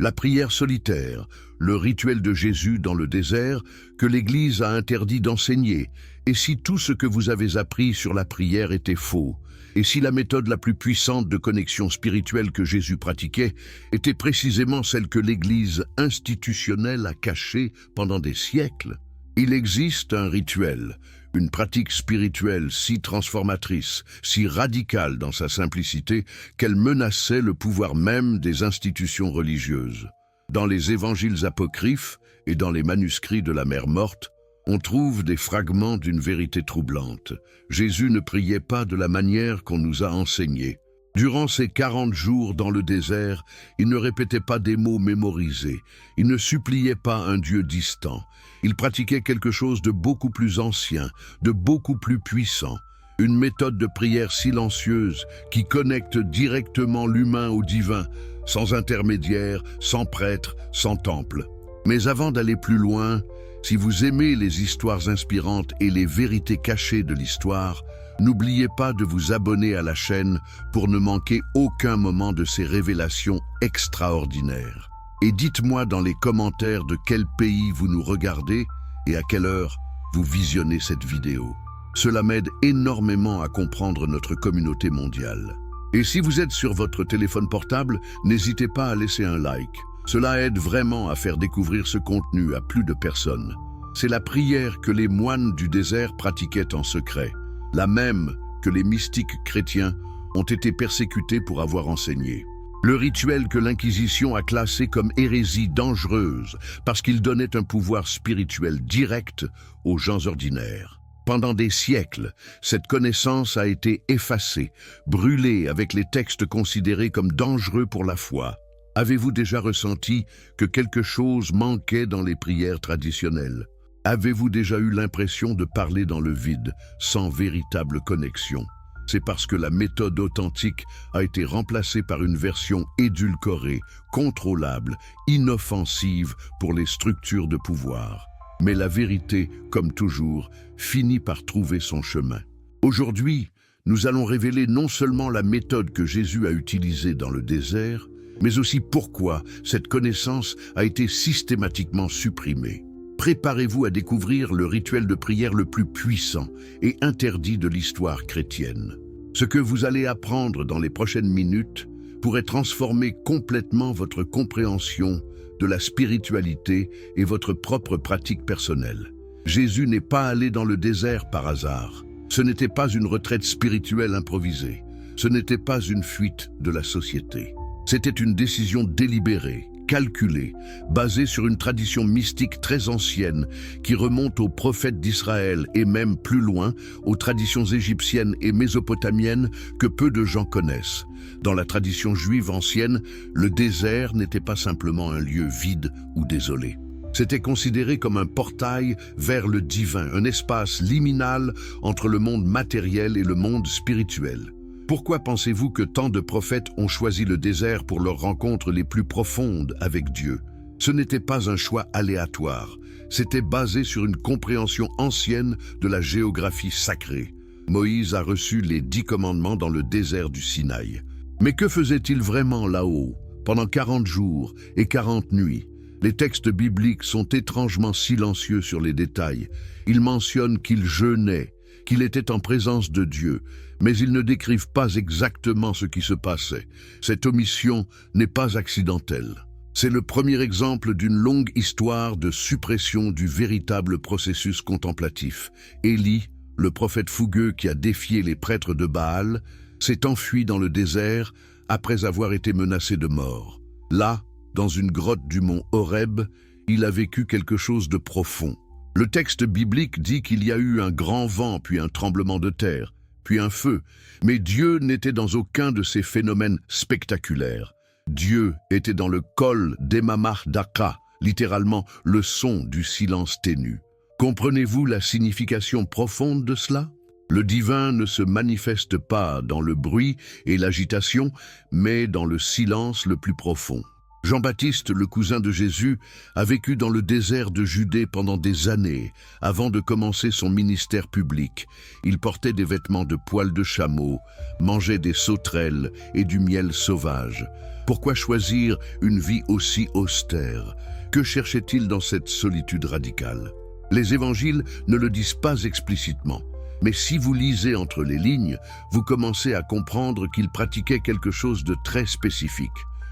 La prière solitaire, le rituel de Jésus dans le désert que l'Église a interdit d'enseigner. Et si tout ce que vous avez appris sur la prière était faux? Et si la méthode la plus puissante de connexion spirituelle que Jésus pratiquait était précisément celle que l'Église institutionnelle a cachée pendant des siècles? Il existe un rituel, une pratique spirituelle si transformatrice, si radicale dans sa simplicité, qu'elle menaçait le pouvoir même des institutions religieuses. Dans les évangiles apocryphes et dans les manuscrits de la mer morte, on trouve des fragments d'une vérité troublante. Jésus ne priait pas de la manière qu'on nous a enseignée. Durant ces 40 jours dans le désert, il ne répétait pas des mots mémorisés, il ne suppliait pas un Dieu distant. Il pratiquait quelque chose de beaucoup plus ancien, de beaucoup plus puissant, une méthode de prière silencieuse qui connecte directement l'humain au divin, sans intermédiaire, sans prêtre, sans temple. Mais avant d'aller plus loin, si vous aimez les histoires inspirantes et les vérités cachées de l'histoire, n'oubliez pas de vous abonner à la chaîne pour ne manquer aucun moment de ces révélations extraordinaires. Et dites-moi dans les commentaires de quel pays vous nous regardez et à quelle heure vous visionnez cette vidéo. Cela m'aide énormément à comprendre notre communauté mondiale. Et si vous êtes sur votre téléphone portable, n'hésitez pas à laisser un like. Cela aide vraiment à faire découvrir ce contenu à plus de personnes. C'est la prière que les moines du désert pratiquaient en secret, la même que les mystiques chrétiens ont été persécutés pour avoir enseigné. Le rituel que l'Inquisition a classé comme hérésie dangereuse parce qu'il donnait un pouvoir spirituel direct aux gens ordinaires. Pendant des siècles, cette connaissance a été effacée, brûlée avec les textes considérés comme dangereux pour la foi. Avez-vous déjà ressenti que quelque chose manquait dans les prières traditionnelles? Avez-vous déjà eu l'impression de parler dans le vide, sans véritable connexion? C'est parce que la méthode authentique a été remplacée par une version édulcorée, contrôlable, inoffensive pour les structures de pouvoir. Mais la vérité, comme toujours, finit par trouver son chemin. Aujourd'hui, nous allons révéler non seulement la méthode que Jésus a utilisée dans le désert, mais aussi pourquoi cette connaissance a été systématiquement supprimée. Préparez-vous à découvrir le rituel de prière le plus puissant et interdit de l'histoire chrétienne. Ce que vous allez apprendre dans les prochaines minutes pourrait transformer complètement votre compréhension de la spiritualité et votre propre pratique personnelle. Jésus n'est pas allé dans le désert par hasard. Ce n'était pas une retraite spirituelle improvisée. Ce n'était pas une fuite de la société. C'était une décision délibérée, calculée, basée sur une tradition mystique très ancienne qui remonte aux prophètes d'Israël et même plus loin, aux traditions égyptiennes et mésopotamiennes que peu de gens connaissent. Dans la tradition juive ancienne, le désert n'était pas simplement un lieu vide ou désolé. C'était considéré comme un portail vers le divin, un espace liminal entre le monde matériel et le monde spirituel. Pourquoi pensez-vous que tant de prophètes ont choisi le désert pour leurs rencontres les plus profondes avec Dieu? Ce n'était pas un choix aléatoire, c'était basé sur une compréhension ancienne de la géographie sacrée. Moïse a reçu les 10 commandements dans le désert du Sinaï. Mais que faisait-il vraiment là-haut, pendant 40 jours et 40 nuits? Les textes bibliques sont étrangement silencieux sur les détails. Ils mentionnent qu'il jeûnait, qu'il était en présence de Dieu, mais ils ne décrivent pas exactement ce qui se passait. Cette omission n'est pas accidentelle. C'est le premier exemple d'une longue histoire de suppression du véritable processus contemplatif. Élie, le prophète fougueux qui a défié les prêtres de Baal, s'est enfui dans le désert après avoir été menacé de mort. Là, dans une grotte du mont Horeb, il a vécu quelque chose de profond. Le texte biblique dit qu'il y a eu un grand vent, puis un tremblement de terre, puis un feu. Mais Dieu n'était dans aucun de ces phénomènes spectaculaires. Dieu était dans le kol d'Emamah Daka, littéralement le son du silence ténu. Comprenez-vous la signification profonde de cela? Le divin ne se manifeste pas dans le bruit et l'agitation, mais dans le silence le plus profond. Jean-Baptiste, le cousin de Jésus, a vécu dans le désert de Judée pendant des années, avant de commencer son ministère public. Il portait des vêtements de poils de chameau, mangeait des sauterelles et du miel sauvage. Pourquoi choisir une vie aussi austère? Que cherchait-il dans cette solitude radicale? Les évangiles ne le disent pas explicitement, mais si vous lisez entre les lignes, vous commencez à comprendre qu'il pratiquait quelque chose de très spécifique.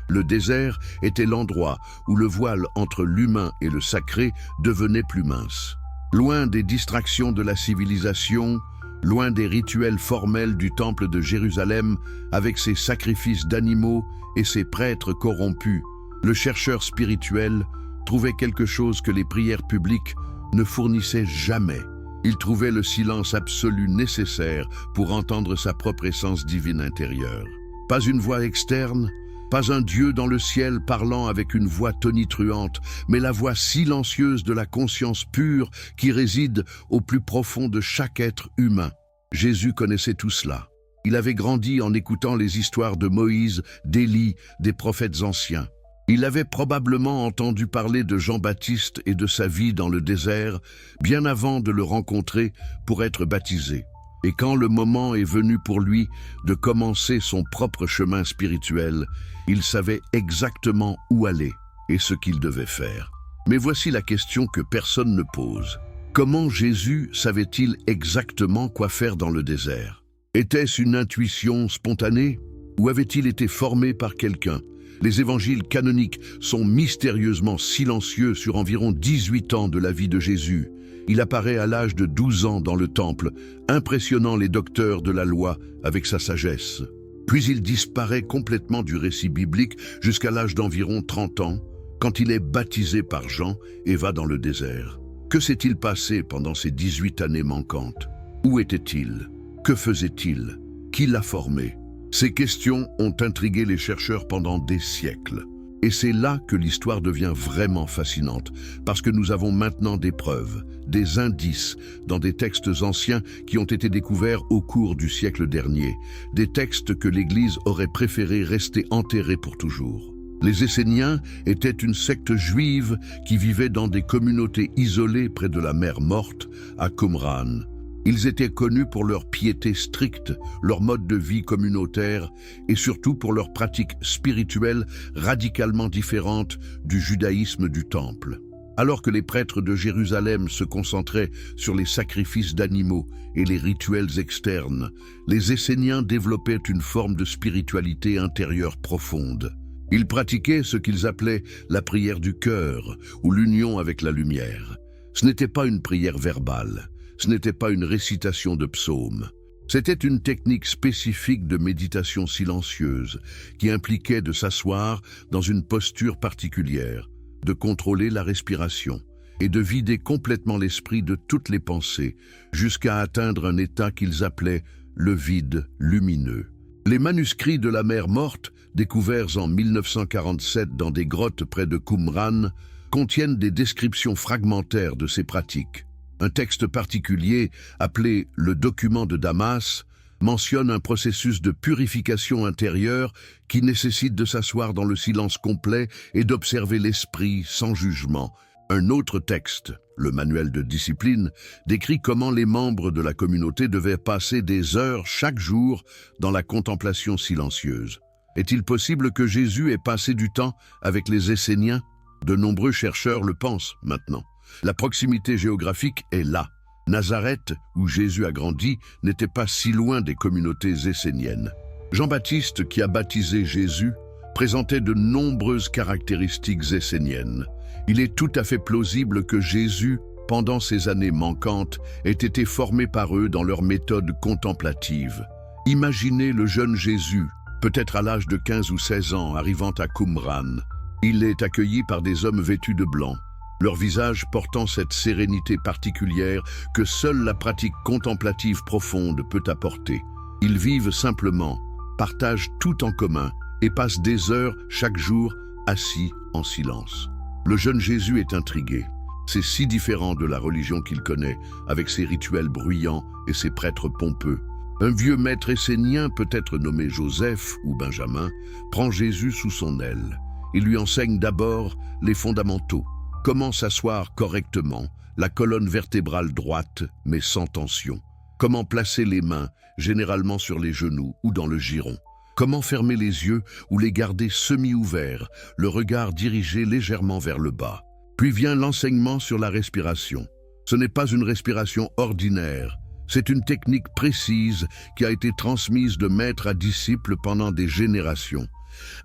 Le désert était l'endroit où le voile entre l'humain et le sacré devenait plus mince. Loin des distractions de la civilisation, loin des rituels formels du temple de Jérusalem avec ses sacrifices d'animaux et ses prêtres corrompus, le chercheur spirituel trouvait quelque chose que les prières publiques ne fournissaient jamais. Il trouvait le silence absolu nécessaire pour entendre sa propre essence divine intérieure. Pas une voix externe, pas un Dieu dans le ciel parlant avec une voix tonitruante, mais la voix silencieuse de la conscience pure qui réside au plus profond de chaque être humain. Jésus connaissait tout cela. Il avait grandi en écoutant les histoires de Moïse, d'Élie, des prophètes anciens. Il avait probablement entendu parler de Jean-Baptiste et de sa vie dans le désert, bien avant de le rencontrer pour être baptisé. Et quand le moment est venu pour lui de commencer son propre chemin spirituel, il savait exactement où aller et ce qu'il devait faire. Mais voici la question que personne ne pose. Comment Jésus savait-il exactement quoi faire dans le désert? Était-ce une intuition spontanée ou avait-il été formé par quelqu'un? Les évangiles canoniques sont mystérieusement silencieux sur environ 18 ans de la vie de Jésus. Il apparaît à l'âge de 12 ans dans le temple, impressionnant les docteurs de la loi avec sa sagesse. Puis il disparaît complètement du récit biblique jusqu'à l'âge d'environ 30 ans, quand il est baptisé par Jean et va dans le désert. Que s'est-il passé pendant ces 18 années manquantes? Où était-il? Que faisait-il? Qui l'a formé? Ces questions ont intrigué les chercheurs pendant des siècles. Et c'est là que l'histoire devient vraiment fascinante, parce que nous avons maintenant des preuves, des indices dans des textes anciens qui ont été découverts au cours du siècle dernier, des textes que l'Église aurait préféré rester enterrés pour toujours. Les Esséniens étaient une secte juive qui vivait dans des communautés isolées près de la mer Morte, à Qumran. Ils étaient connus pour leur piété stricte, leur mode de vie communautaire et surtout pour leurs pratiques spirituelles radicalement différentes du judaïsme du Temple. Alors que les prêtres de Jérusalem se concentraient sur les sacrifices d'animaux et les rituels externes, les Esséniens développaient une forme de spiritualité intérieure profonde. Ils pratiquaient ce qu'ils appelaient la prière du cœur ou l'union avec la lumière. Ce n'était pas une prière verbale. Ce n'était pas une récitation de psaumes. C'était une technique spécifique de méditation silencieuse qui impliquait de s'asseoir dans une posture particulière, de contrôler la respiration et de vider complètement l'esprit de toutes les pensées jusqu'à atteindre un état qu'ils appelaient le vide lumineux. Les manuscrits de la mer Morte, découverts en 1947 dans des grottes près de Qumran, contiennent des descriptions fragmentaires de ces pratiques. Un texte particulier, appelé le document de Damas, mentionne un processus de purification intérieure qui nécessite de s'asseoir dans le silence complet et d'observer l'esprit sans jugement. Un autre texte, le manuel de discipline, décrit comment les membres de la communauté devaient passer des heures chaque jour dans la contemplation silencieuse. Est-il possible que Jésus ait passé du temps avec les Esséniens? De nombreux chercheurs le pensent maintenant. La proximité géographique est là. Nazareth, où Jésus a grandi, n'était pas si loin des communautés esséniennes. Jean-Baptiste, qui a baptisé Jésus, présentait de nombreuses caractéristiques esséniennes. Il est tout à fait plausible que Jésus, pendant ces années manquantes, ait été formé par eux dans leur méthode contemplative. Imaginez le jeune Jésus, peut-être à l'âge de 15 ou 16 ans, arrivant à Qumran. Il est accueilli par des hommes vêtus de blanc, leur visage portant cette sérénité particulière que seule la pratique contemplative profonde peut apporter. Ils vivent simplement, partagent tout en commun et passent des heures chaque jour assis en silence. Le jeune Jésus est intrigué. C'est si différent de la religion qu'il connaît, avec ses rituels bruyants et ses prêtres pompeux. Un vieux maître essénien, peut-être nommé Joseph ou Benjamin, prend Jésus sous son aile. Il lui enseigne d'abord les fondamentaux. Comment s'asseoir correctement, la colonne vertébrale droite mais sans tension. Comment placer les mains, généralement sur les genoux ou dans le giron. Comment fermer les yeux ou les garder semi-ouverts, le regard dirigé légèrement vers le bas. Puis vient l'enseignement sur la respiration. Ce n'est pas une respiration ordinaire, c'est une technique précise qui a été transmise de maître à disciple pendant des générations.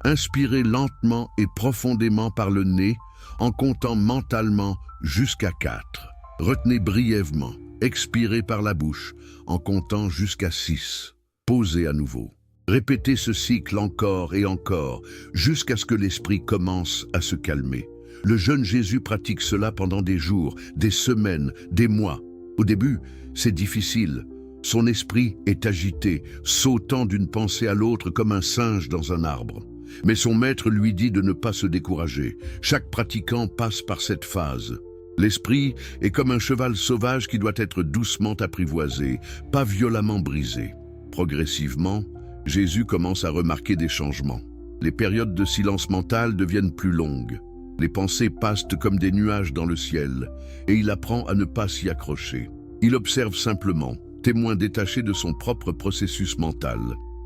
Inspirez lentement et profondément par le nez, en comptant mentalement jusqu'à 4. Retenez brièvement, expirez par la bouche, en comptant jusqu'à 6. Posez à nouveau. Répétez ce cycle encore et encore, jusqu'à ce que l'esprit commence à se calmer. Le jeune Jésus pratique cela pendant des jours, des semaines, des mois. Au début, c'est difficile. Son esprit est agité, sautant d'une pensée à l'autre comme un singe dans un arbre. Mais son maître lui dit de ne pas se décourager. Chaque pratiquant passe par cette phase. L'esprit est comme un cheval sauvage qui doit être doucement apprivoisé, pas violemment brisé. Progressivement, Jésus commence à remarquer des changements. Les périodes de silence mental deviennent plus longues. Les pensées passent comme des nuages dans le ciel, et il apprend à ne pas s'y accrocher. Il observe simplement, témoin détaché de son propre processus mental.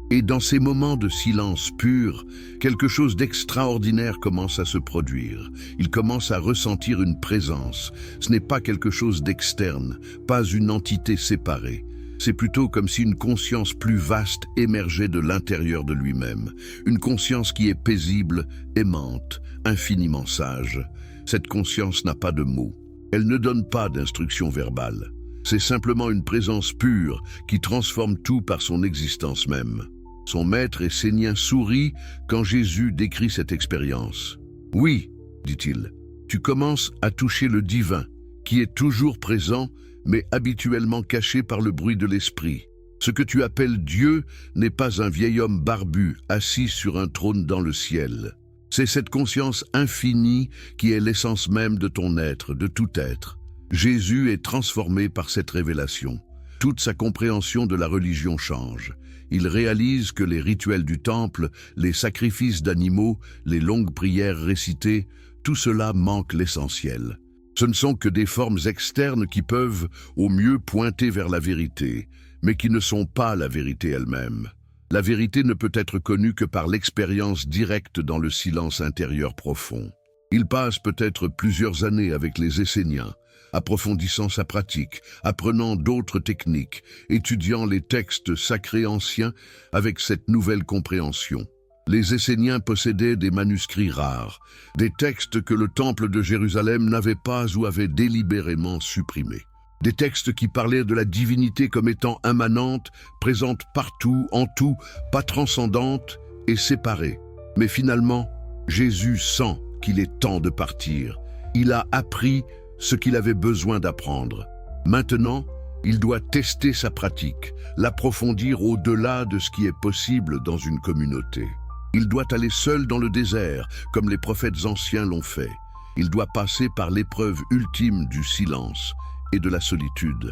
Et dans ces moments de silence pur, quelque chose d'extraordinaire commence à se produire. Il commence à ressentir une présence. Ce n'est pas quelque chose d'externe, pas une entité séparée. C'est plutôt comme si une conscience plus vaste émergeait de l'intérieur de lui-même. Une conscience qui est paisible, aimante, infiniment sage. Cette conscience n'a pas de mots. Elle ne donne pas d'instructions verbales. C'est simplement une présence pure qui transforme tout par son existence même. Son maître essénien sourit quand Jésus décrit cette expérience. « Oui, dit-il, tu commences à toucher le divin, qui est toujours présent, mais habituellement caché par le bruit de l'esprit. Ce que tu appelles Dieu n'est pas un vieil homme barbu assis sur un trône dans le ciel. C'est cette conscience infinie qui est l'essence même de ton être, de tout être. » Jésus est transformé par cette révélation. Toute sa compréhension de la religion change. Il réalise que les rituels du temple, les sacrifices d'animaux, les longues prières récitées, tout cela manque l'essentiel. Ce ne sont que des formes externes qui peuvent, au mieux, pointer vers la vérité, mais qui ne sont pas la vérité elle-même. La vérité ne peut être connue que par l'expérience directe dans le silence intérieur profond. Il passe peut-être plusieurs années avec les Esséniens, approfondissant sa pratique, apprenant d'autres techniques, étudiant les textes sacrés anciens avec cette nouvelle compréhension. Les Esséniens possédaient des manuscrits rares, des textes que le temple de Jérusalem n'avait pas ou avait délibérément supprimés. Des textes qui parlaient de la divinité comme étant immanente, présente partout, en tout, pas transcendante et séparée. Mais finalement, Jésus sent qu'il est temps de partir. Il a appris ce qu'il avait besoin d'apprendre. Maintenant, il doit tester sa pratique, l'approfondir au-delà de ce qui est possible dans une communauté. Il doit aller seul dans le désert, comme les prophètes anciens l'ont fait. Il doit passer par l'épreuve ultime du silence et de la solitude.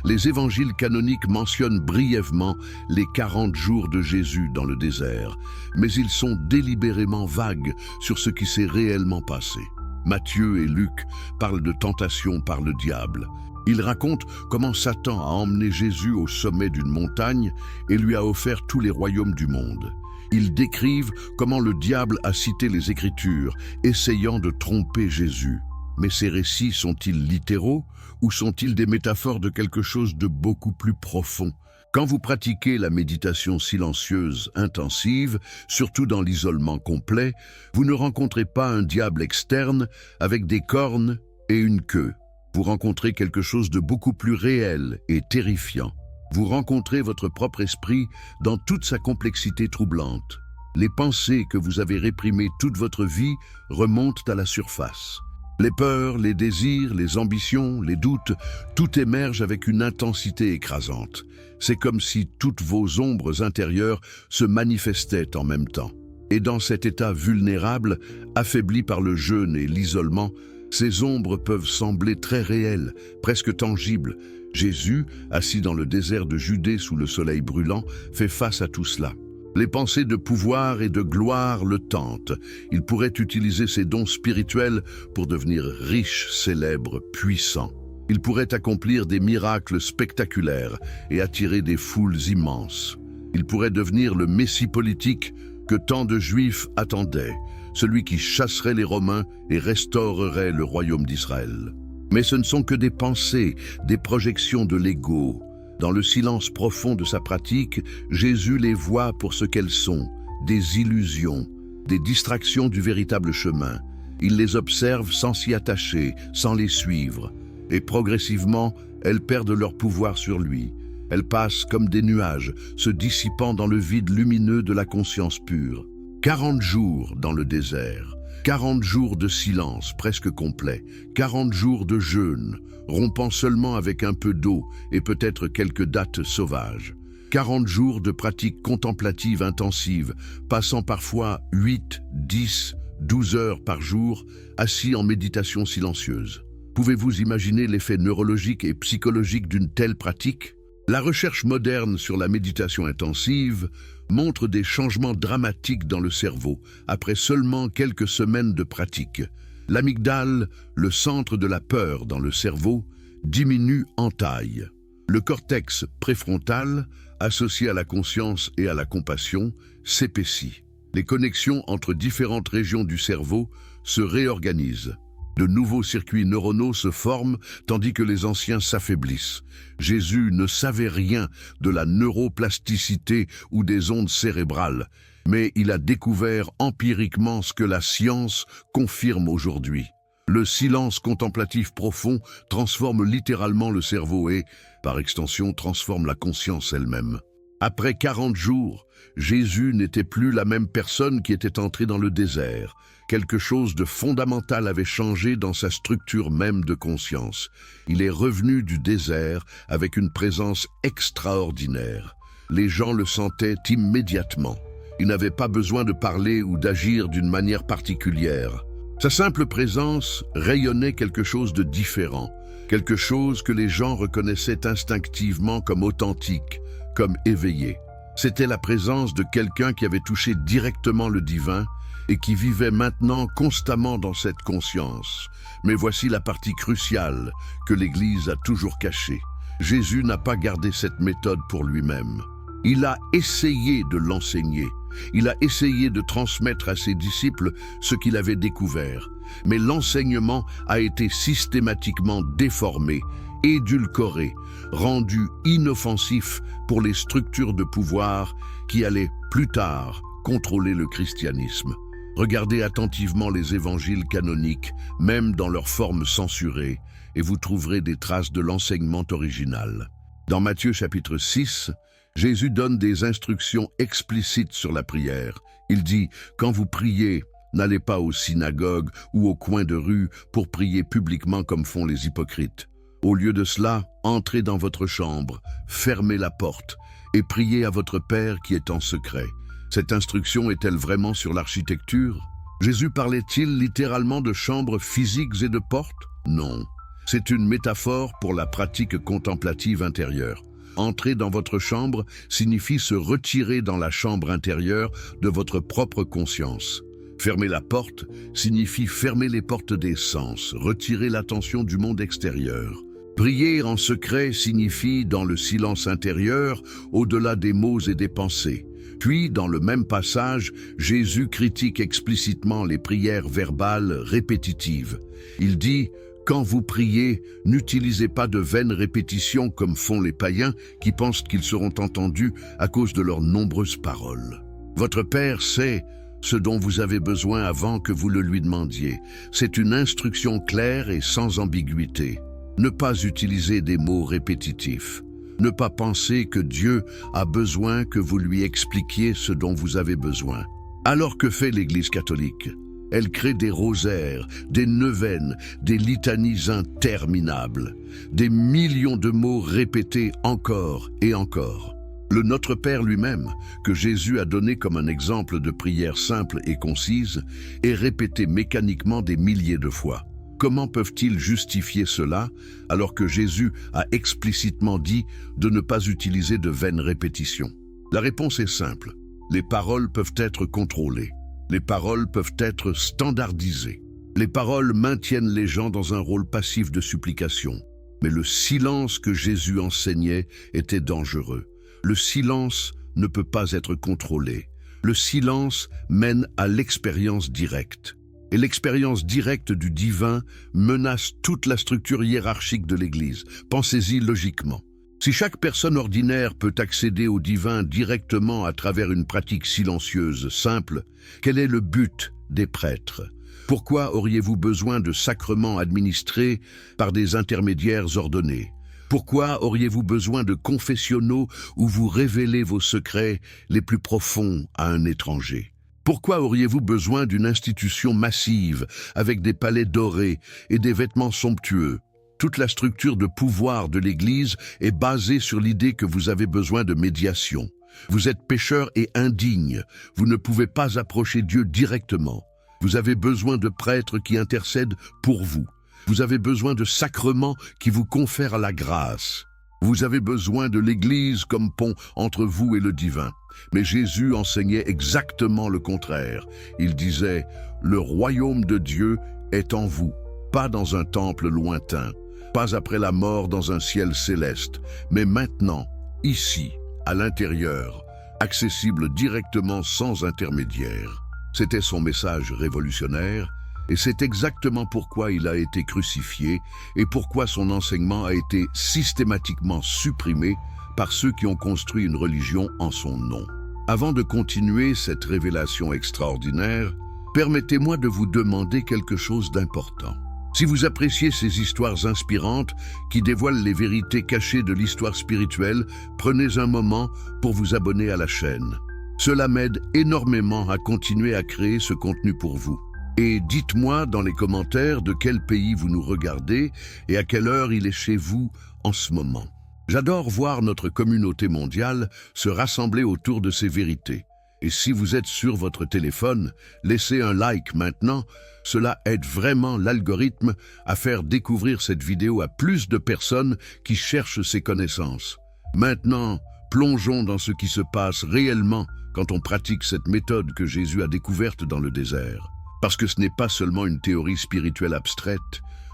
Les évangiles canoniques mentionnent brièvement les 40 jours de Jésus dans le désert, mais ils sont délibérément vagues sur ce qui s'est réellement passé. Matthieu et Luc parlent de tentation par le diable. Ils racontent comment Satan a emmené Jésus au sommet d'une montagne et lui a offert tous les royaumes du monde. Ils décrivent comment le diable a cité les Écritures, essayant de tromper Jésus. Mais ces récits sont-ils littéraux ou sont-ils des métaphores de quelque chose de beaucoup plus profond? Quand vous pratiquez la méditation silencieuse intensive, surtout dans l'isolement complet, vous ne rencontrez pas un diable externe avec des cornes et une queue. Vous rencontrez quelque chose de beaucoup plus réel et terrifiant. Vous rencontrez votre propre esprit dans toute sa complexité troublante. Les pensées que vous avez réprimées toute votre vie remontent à la surface. Les peurs, les désirs, les ambitions, les doutes, tout émerge avec une intensité écrasante. C'est comme si toutes vos ombres intérieures se manifestaient en même temps. Et dans cet état vulnérable, affaibli par le jeûne et l'isolement, ces ombres peuvent sembler très réelles, presque tangibles. Jésus, assis dans le désert de Judée sous le soleil brûlant, fait face à tout cela. Les pensées de pouvoir et de gloire le tentent. Il pourrait utiliser ses dons spirituels pour devenir riche, célèbre, puissant. Il pourrait accomplir des miracles spectaculaires et attirer des foules immenses. Il pourrait devenir le Messie politique que tant de Juifs attendaient, celui qui chasserait les Romains et restaurerait le royaume d'Israël. Mais ce ne sont que des pensées, des projections de l'ego. Dans le silence profond de sa pratique, Jésus les voit pour ce qu'elles sont, des illusions, des distractions du véritable chemin. Il les observe sans s'y attacher, sans les suivre. Et progressivement, elles perdent leur pouvoir sur lui. Elles passent comme des nuages, se dissipant dans le vide lumineux de la conscience pure. 40 jours dans le désert, 40 jours de silence presque complet, 40 jours de jeûne, rompant seulement avec un peu d'eau et peut-être quelques dattes sauvages. 40 jours de pratique contemplative intensive, passant parfois 8, 10, 12 heures par jour, assis en méditation silencieuse. Pouvez-vous imaginer l'effet neurologique et psychologique d'une telle pratique? La recherche moderne sur la méditation intensive montre des changements dramatiques dans le cerveau après seulement quelques semaines de pratique. L'amygdale, le centre de la peur dans le cerveau, diminue en taille. Le cortex préfrontal, associé à la conscience et à la compassion, s'épaissit. Les connexions entre différentes régions du cerveau se réorganisent. De nouveaux circuits neuronaux se forment tandis que les anciens s'affaiblissent. Jésus ne savait rien de la neuroplasticité ou des ondes cérébrales, mais il a découvert empiriquement ce que la science confirme aujourd'hui. Le silence contemplatif profond transforme littéralement le cerveau et, par extension, transforme la conscience elle-même. Après 40 jours, Jésus n'était plus la même personne qui était entrée dans le désert. Quelque chose de fondamental avait changé dans sa structure même de conscience. Il est revenu du désert avec une présence extraordinaire. Les gens le sentaient immédiatement. Il n'avait pas besoin de parler ou d'agir d'une manière particulière. Sa simple présence rayonnait quelque chose de différent, quelque chose que les gens reconnaissaient instinctivement comme authentique, comme éveillé. C'était la présence de quelqu'un qui avait touché directement le divin et qui vivait maintenant constamment dans cette conscience. Mais voici la partie cruciale que l'Église a toujours cachée. Jésus n'a pas gardé cette méthode pour lui-même. Il a essayé de l'enseigner. Il a essayé de transmettre à ses disciples ce qu'il avait découvert. Mais l'enseignement a été systématiquement déformé, édulcoré, rendu inoffensif pour les structures de pouvoir qui allaient plus tard contrôler le christianisme. Regardez attentivement les évangiles canoniques, même dans leur forme censurée, et vous trouverez des traces de l'enseignement original. Dans Matthieu chapitre 6, Jésus donne des instructions explicites sur la prière. Il dit « Quand vous priez, n'allez pas aux synagogues ou aux coins de rue pour prier publiquement comme font les hypocrites. Au lieu de cela, entrez dans votre chambre, fermez la porte et priez à votre Père qui est en secret. » Cette instruction est-elle vraiment sur l'architecture? Jésus parlait-il littéralement de chambres physiques et de portes? Non. C'est une métaphore pour la pratique contemplative intérieure. Entrer dans votre chambre signifie se retirer dans la chambre intérieure de votre propre conscience. Fermer la porte signifie fermer les portes des sens, retirer l'attention du monde extérieur. Prier en secret signifie, dans le silence intérieur, au-delà des mots et des pensées. Puis, dans le même passage, Jésus critique explicitement les prières verbales répétitives. Il dit « Quand vous priez, n'utilisez pas de vaines répétitions comme font les païens qui pensent qu'ils seront entendus à cause de leurs nombreuses paroles. Votre Père sait ce dont vous avez besoin avant que vous le lui demandiez. C'est une instruction claire et sans ambiguïté. Ne pas utiliser des mots répétitifs. Ne pas penser que Dieu a besoin que vous lui expliquiez ce dont vous avez besoin. Alors que fait l'Église catholique? Elle crée des rosaires, des neuvaines, des litanies interminables, des millions de mots répétés encore et encore. Le Notre Père lui-même, que Jésus a donné comme un exemple de prière simple et concise, est répété mécaniquement des milliers de fois. Comment peuvent-ils justifier cela alors que Jésus a explicitement dit de ne pas utiliser de vaines répétitions? La réponse est simple. Les paroles peuvent être contrôlées. Les paroles peuvent être standardisées. Les paroles maintiennent les gens dans un rôle passif de supplication. Mais le silence que Jésus enseignait était dangereux. Le silence ne peut pas être contrôlé. Le silence mène à l'expérience directe. Et l'expérience directe du divin menace toute la structure hiérarchique de l'Église. Pensez-y logiquement. Si chaque personne ordinaire peut accéder au divin directement à travers une pratique silencieuse simple, quel est le but des prêtres? Pourquoi auriez-vous besoin de sacrements administrés par des intermédiaires ordonnés? Pourquoi auriez-vous besoin de confessionnaux où vous révélez vos secrets les plus profonds à un étranger? Pourquoi auriez-vous besoin d'une institution massive avec des palais dorés et des vêtements somptueux? Toute la structure de pouvoir de l'Église est basée sur l'idée que vous avez besoin de médiation. Vous êtes pécheur et indigne. Vous ne pouvez pas approcher Dieu directement. Vous avez besoin de prêtres qui intercèdent pour vous. Vous avez besoin de sacrements qui vous confèrent la grâce. Vous avez besoin de l'Église comme pont entre vous et le divin. Mais Jésus enseignait exactement le contraire. Il disait « Le royaume de Dieu est en vous, pas dans un temple lointain, pas après la mort dans un ciel céleste, mais maintenant, ici, à l'intérieur, accessible directement sans intermédiaire. » C'était son message révolutionnaire, et c'est exactement pourquoi il a été crucifié et pourquoi son enseignement a été systématiquement supprimé par ceux qui ont construit une religion en son nom. Avant de continuer cette révélation extraordinaire, permettez-moi de vous demander quelque chose d'important. Si vous appréciez ces histoires inspirantes qui dévoilent les vérités cachées de l'histoire spirituelle, prenez un moment pour vous abonner à la chaîne. Cela m'aide énormément à continuer à créer ce contenu pour vous. Et dites-moi dans les commentaires de quel pays vous nous regardez et à quelle heure il est chez vous en ce moment. J'adore voir notre communauté mondiale se rassembler autour de ces vérités. Et si vous êtes sur votre téléphone, laissez un like maintenant. Cela aide vraiment l'algorithme à faire découvrir cette vidéo à plus de personnes qui cherchent ces connaissances. Maintenant, plongeons dans ce qui se passe réellement quand on pratique cette méthode que Jésus a découverte dans le désert. Parce que ce n'est pas seulement une théorie spirituelle abstraite,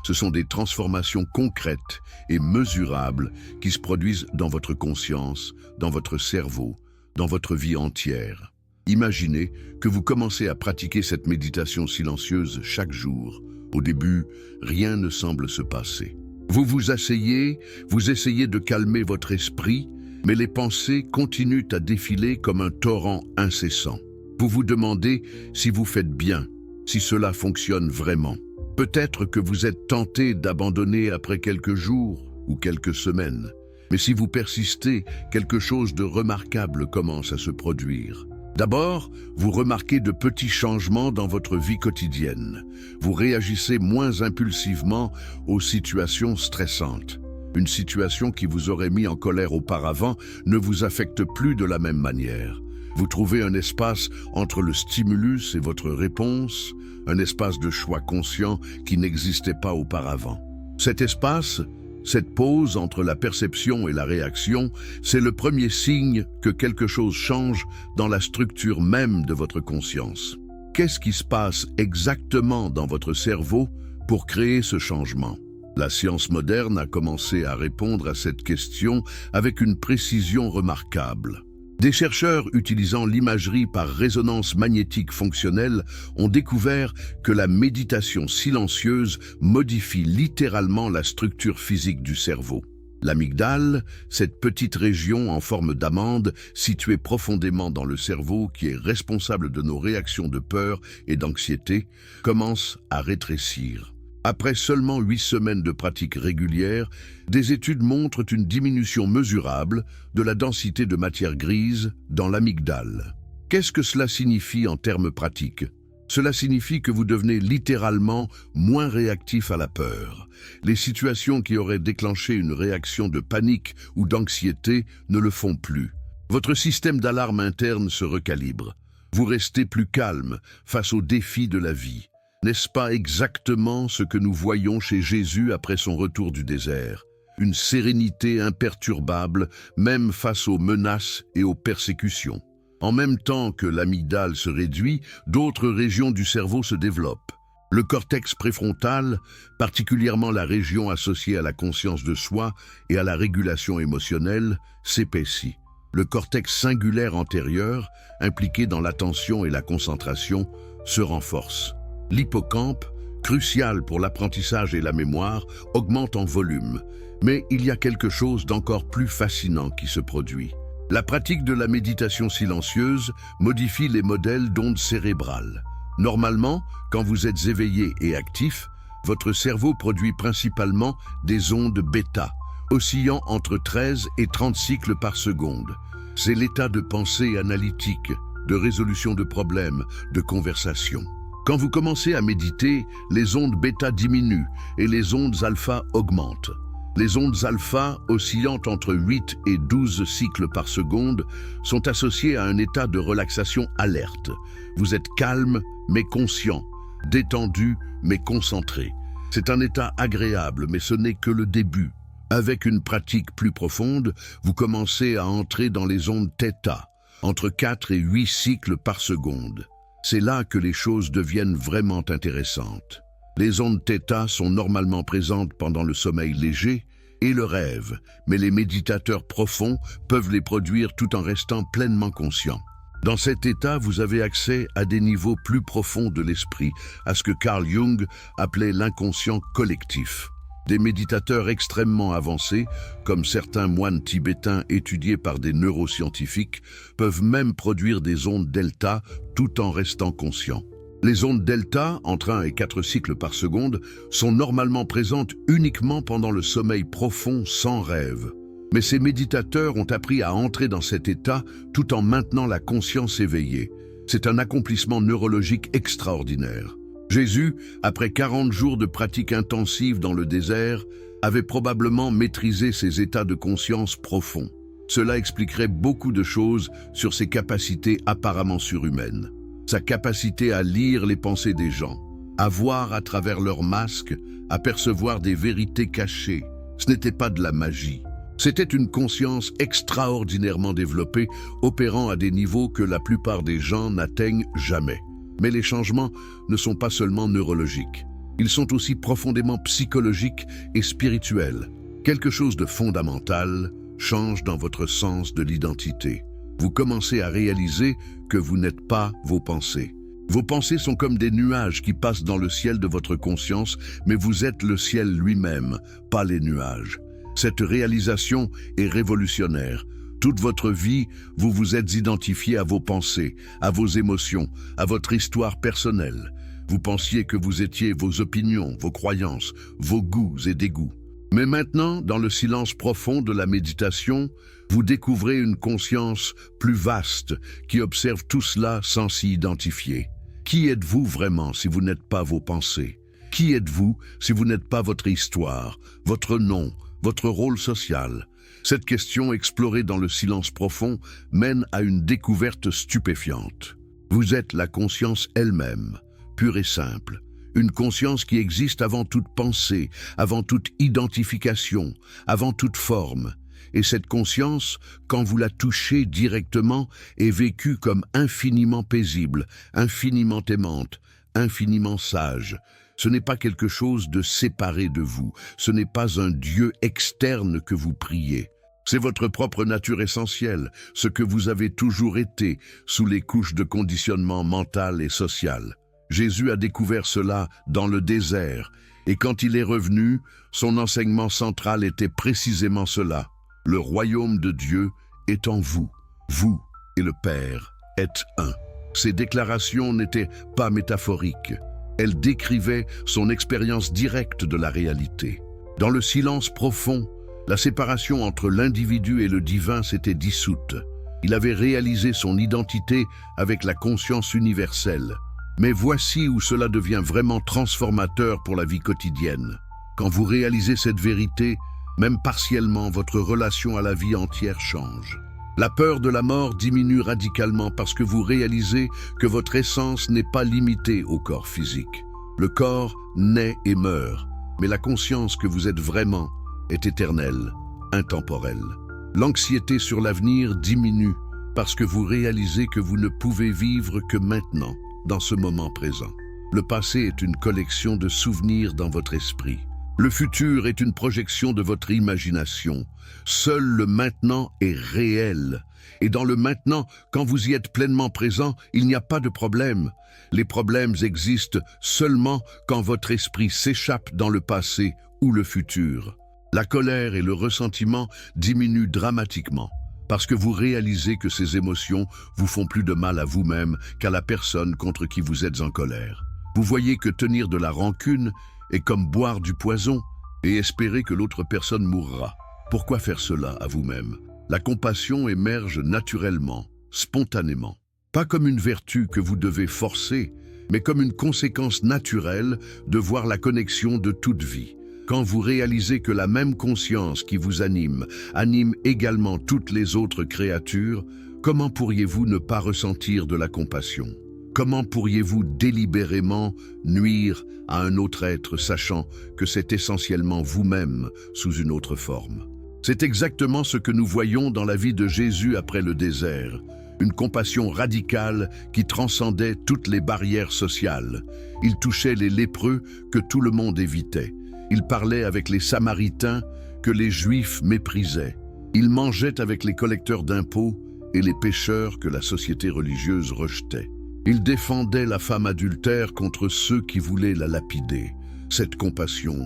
ce sont des transformations concrètes et mesurables qui se produisent dans votre conscience, dans votre cerveau, dans votre vie entière. Imaginez que vous commencez à pratiquer cette méditation silencieuse chaque jour. Au début, rien ne semble se passer. Vous vous asseyez, vous essayez de calmer votre esprit, mais les pensées continuent à défiler comme un torrent incessant. Vous vous demandez si vous faites bien, si cela fonctionne vraiment. Peut-être que vous êtes tenté d'abandonner après quelques jours ou quelques semaines. Mais si vous persistez, quelque chose de remarquable commence à se produire. D'abord, vous remarquez de petits changements dans votre vie quotidienne. Vous réagissez moins impulsivement aux situations stressantes. Une situation qui vous aurait mis en colère auparavant ne vous affecte plus de la même manière. Vous trouvez un espace entre le stimulus et votre réponse, un espace de choix conscient qui n'existait pas auparavant. Cet espace, cette pause entre la perception et la réaction, c'est le premier signe que quelque chose change dans la structure même de votre conscience. Qu'est-ce qui se passe exactement dans votre cerveau pour créer ce changement? La science moderne a commencé à répondre à cette question avec une précision remarquable. Des chercheurs utilisant l'imagerie par résonance magnétique fonctionnelle ont découvert que la méditation silencieuse modifie littéralement la structure physique du cerveau. L'amygdale, cette petite région en forme d'amande située profondément dans le cerveau qui est responsable de nos réactions de peur et d'anxiété, commence à rétrécir. Après seulement 8 semaines de pratique régulière, des études montrent une diminution mesurable de la densité de matière grise dans l'amygdale. Qu'est-ce que cela signifie en termes pratiques? Cela signifie que vous devenez littéralement moins réactif à la peur. Les situations qui auraient déclenché une réaction de panique ou d'anxiété ne le font plus. Votre système d'alarme interne se recalibre. Vous restez plus calme face aux défis de la vie. N'est-ce pas exactement ce que nous voyons chez Jésus après son retour du désert? Une sérénité imperturbable, même face aux menaces et aux persécutions. En même temps que l'amygdale se réduit, d'autres régions du cerveau se développent. Le cortex préfrontal, particulièrement la région associée à la conscience de soi et à la régulation émotionnelle, s'épaissit. Le cortex singulaire antérieur, impliqué dans l'attention et la concentration, se renforce. L'hippocampe, crucial pour l'apprentissage et la mémoire, augmente en volume. Mais il y a quelque chose d'encore plus fascinant qui se produit. La pratique de la méditation silencieuse modifie les modèles d'ondes cérébrales. Normalement, quand vous êtes éveillé et actif, votre cerveau produit principalement des ondes bêta, oscillant entre 13 et 30 cycles par seconde. C'est l'état de pensée analytique, de résolution de problèmes, de conversation. Quand vous commencez à méditer, les ondes bêta diminuent et les ondes alpha augmentent. Les ondes alpha, oscillant entre 8 et 12 cycles par seconde, sont associées à un état de relaxation alerte. Vous êtes calme mais conscient, détendu mais concentré. C'est un état agréable, mais ce n'est que le début. Avec une pratique plus profonde, vous commencez à entrer dans les ondes θ, entre 4 et 8 cycles par seconde. C'est là que les choses deviennent vraiment intéressantes. Les ondes θ sont normalement présentes pendant le sommeil léger et le rêve, mais les méditateurs profonds peuvent les produire tout en restant pleinement conscients. Dans cet état, vous avez accès à des niveaux plus profonds de l'esprit, à ce que Carl Jung appelait l'inconscient collectif. Des méditateurs extrêmement avancés, comme certains moines tibétains étudiés par des neuroscientifiques, peuvent même produire des ondes delta tout en restant conscients. Les ondes delta, entre 1 et 4 cycles par seconde, sont normalement présentes uniquement pendant le sommeil profond sans rêve. Mais ces méditateurs ont appris à entrer dans cet état tout en maintenant la conscience éveillée. C'est un accomplissement neurologique extraordinaire. Jésus, après 40 jours de pratique intensive dans le désert, avait probablement maîtrisé ses états de conscience profonds. Cela expliquerait beaucoup de choses sur ses capacités apparemment surhumaines. Sa capacité à lire les pensées des gens, à voir à travers leurs masques, à percevoir des vérités cachées. Ce n'était pas de la magie. C'était une conscience extraordinairement développée, opérant à des niveaux que la plupart des gens n'atteignent jamais. Mais les changements ne sont pas seulement neurologiques. Ils sont aussi profondément psychologiques et spirituels. Quelque chose de fondamental change dans votre sens de l'identité. Vous commencez à réaliser que vous n'êtes pas vos pensées. Vos pensées sont comme des nuages qui passent dans le ciel de votre conscience, mais vous êtes le ciel lui-même, pas les nuages. Cette réalisation est révolutionnaire. Toute votre vie, vous vous êtes identifié à vos pensées, à vos émotions, à votre histoire personnelle. Vous pensiez que vous étiez vos opinions, vos croyances, vos goûts et dégoûts. Mais maintenant, dans le silence profond de la méditation, vous découvrez une conscience plus vaste qui observe tout cela sans s'y identifier. Qui êtes-vous vraiment si vous n'êtes pas vos pensées? Qui êtes-vous si vous n'êtes pas votre histoire, votre nom, votre rôle social? Cette question explorée dans le silence profond mène à une découverte stupéfiante. Vous êtes la conscience elle-même, pure et simple. Une conscience qui existe avant toute pensée, avant toute identification, avant toute forme. Et cette conscience, quand vous la touchez directement, est vécue comme infiniment paisible, infiniment aimante, infiniment sage. Ce n'est pas quelque chose de séparé de vous, ce n'est pas un Dieu externe que vous priez. C'est votre propre nature essentielle, ce que vous avez toujours été, sous les couches de conditionnement mental et social. Jésus a découvert cela dans le désert, et quand il est revenu, son enseignement central était précisément cela. Le royaume de Dieu est en vous. Vous et le Père êtes un. Ces déclarations n'étaient pas métaphoriques. Elles décrivaient son expérience directe de la réalité. Dans le silence profond, la séparation entre l'individu et le divin s'était dissoute. Il avait réalisé son identité avec la conscience universelle. Mais voici où cela devient vraiment transformateur pour la vie quotidienne. Quand vous réalisez cette vérité, même partiellement, votre relation à la vie entière change. La peur de la mort diminue radicalement parce que vous réalisez que votre essence n'est pas limitée au corps physique. Le corps naît et meurt, mais la conscience que vous êtes vraiment est éternelle, intemporelle. L'anxiété sur l'avenir diminue parce que vous réalisez que vous ne pouvez vivre que maintenant, dans ce moment présent. Le passé est une collection de souvenirs dans votre esprit. Le futur est une projection de votre imagination. Seul le maintenant est réel. Et dans le maintenant, quand vous y êtes pleinement présent, il n'y a pas de problème. Les problèmes existent seulement quand votre esprit s'échappe dans le passé ou le futur. La colère et le ressentiment diminuent dramatiquement parce que vous réalisez que ces émotions vous font plus de mal à vous-même qu'à la personne contre qui vous êtes en colère. Vous voyez que tenir de la rancune est comme boire du poison et espérer que l'autre personne mourra. Pourquoi faire cela à vous-même? La compassion émerge naturellement, spontanément. Pas comme une vertu que vous devez forcer, mais comme une conséquence naturelle de voir la connexion de toute vie. Quand vous réalisez que la même conscience qui vous anime également toutes les autres créatures, comment pourriez-vous ne pas ressentir de la compassion? Comment pourriez-vous délibérément nuire à un autre être, sachant que c'est essentiellement vous-même sous une autre forme? C'est exactement ce que nous voyons dans la vie de Jésus après le désert. Une compassion radicale qui transcendait toutes les barrières sociales. Il touchait les lépreux que tout le monde évitait. Il parlait avec les Samaritains que les Juifs méprisaient. Il mangeait avec les collecteurs d'impôts et les pécheurs que la société religieuse rejetait. Il défendait la femme adultère contre ceux qui voulaient la lapider. Cette compassion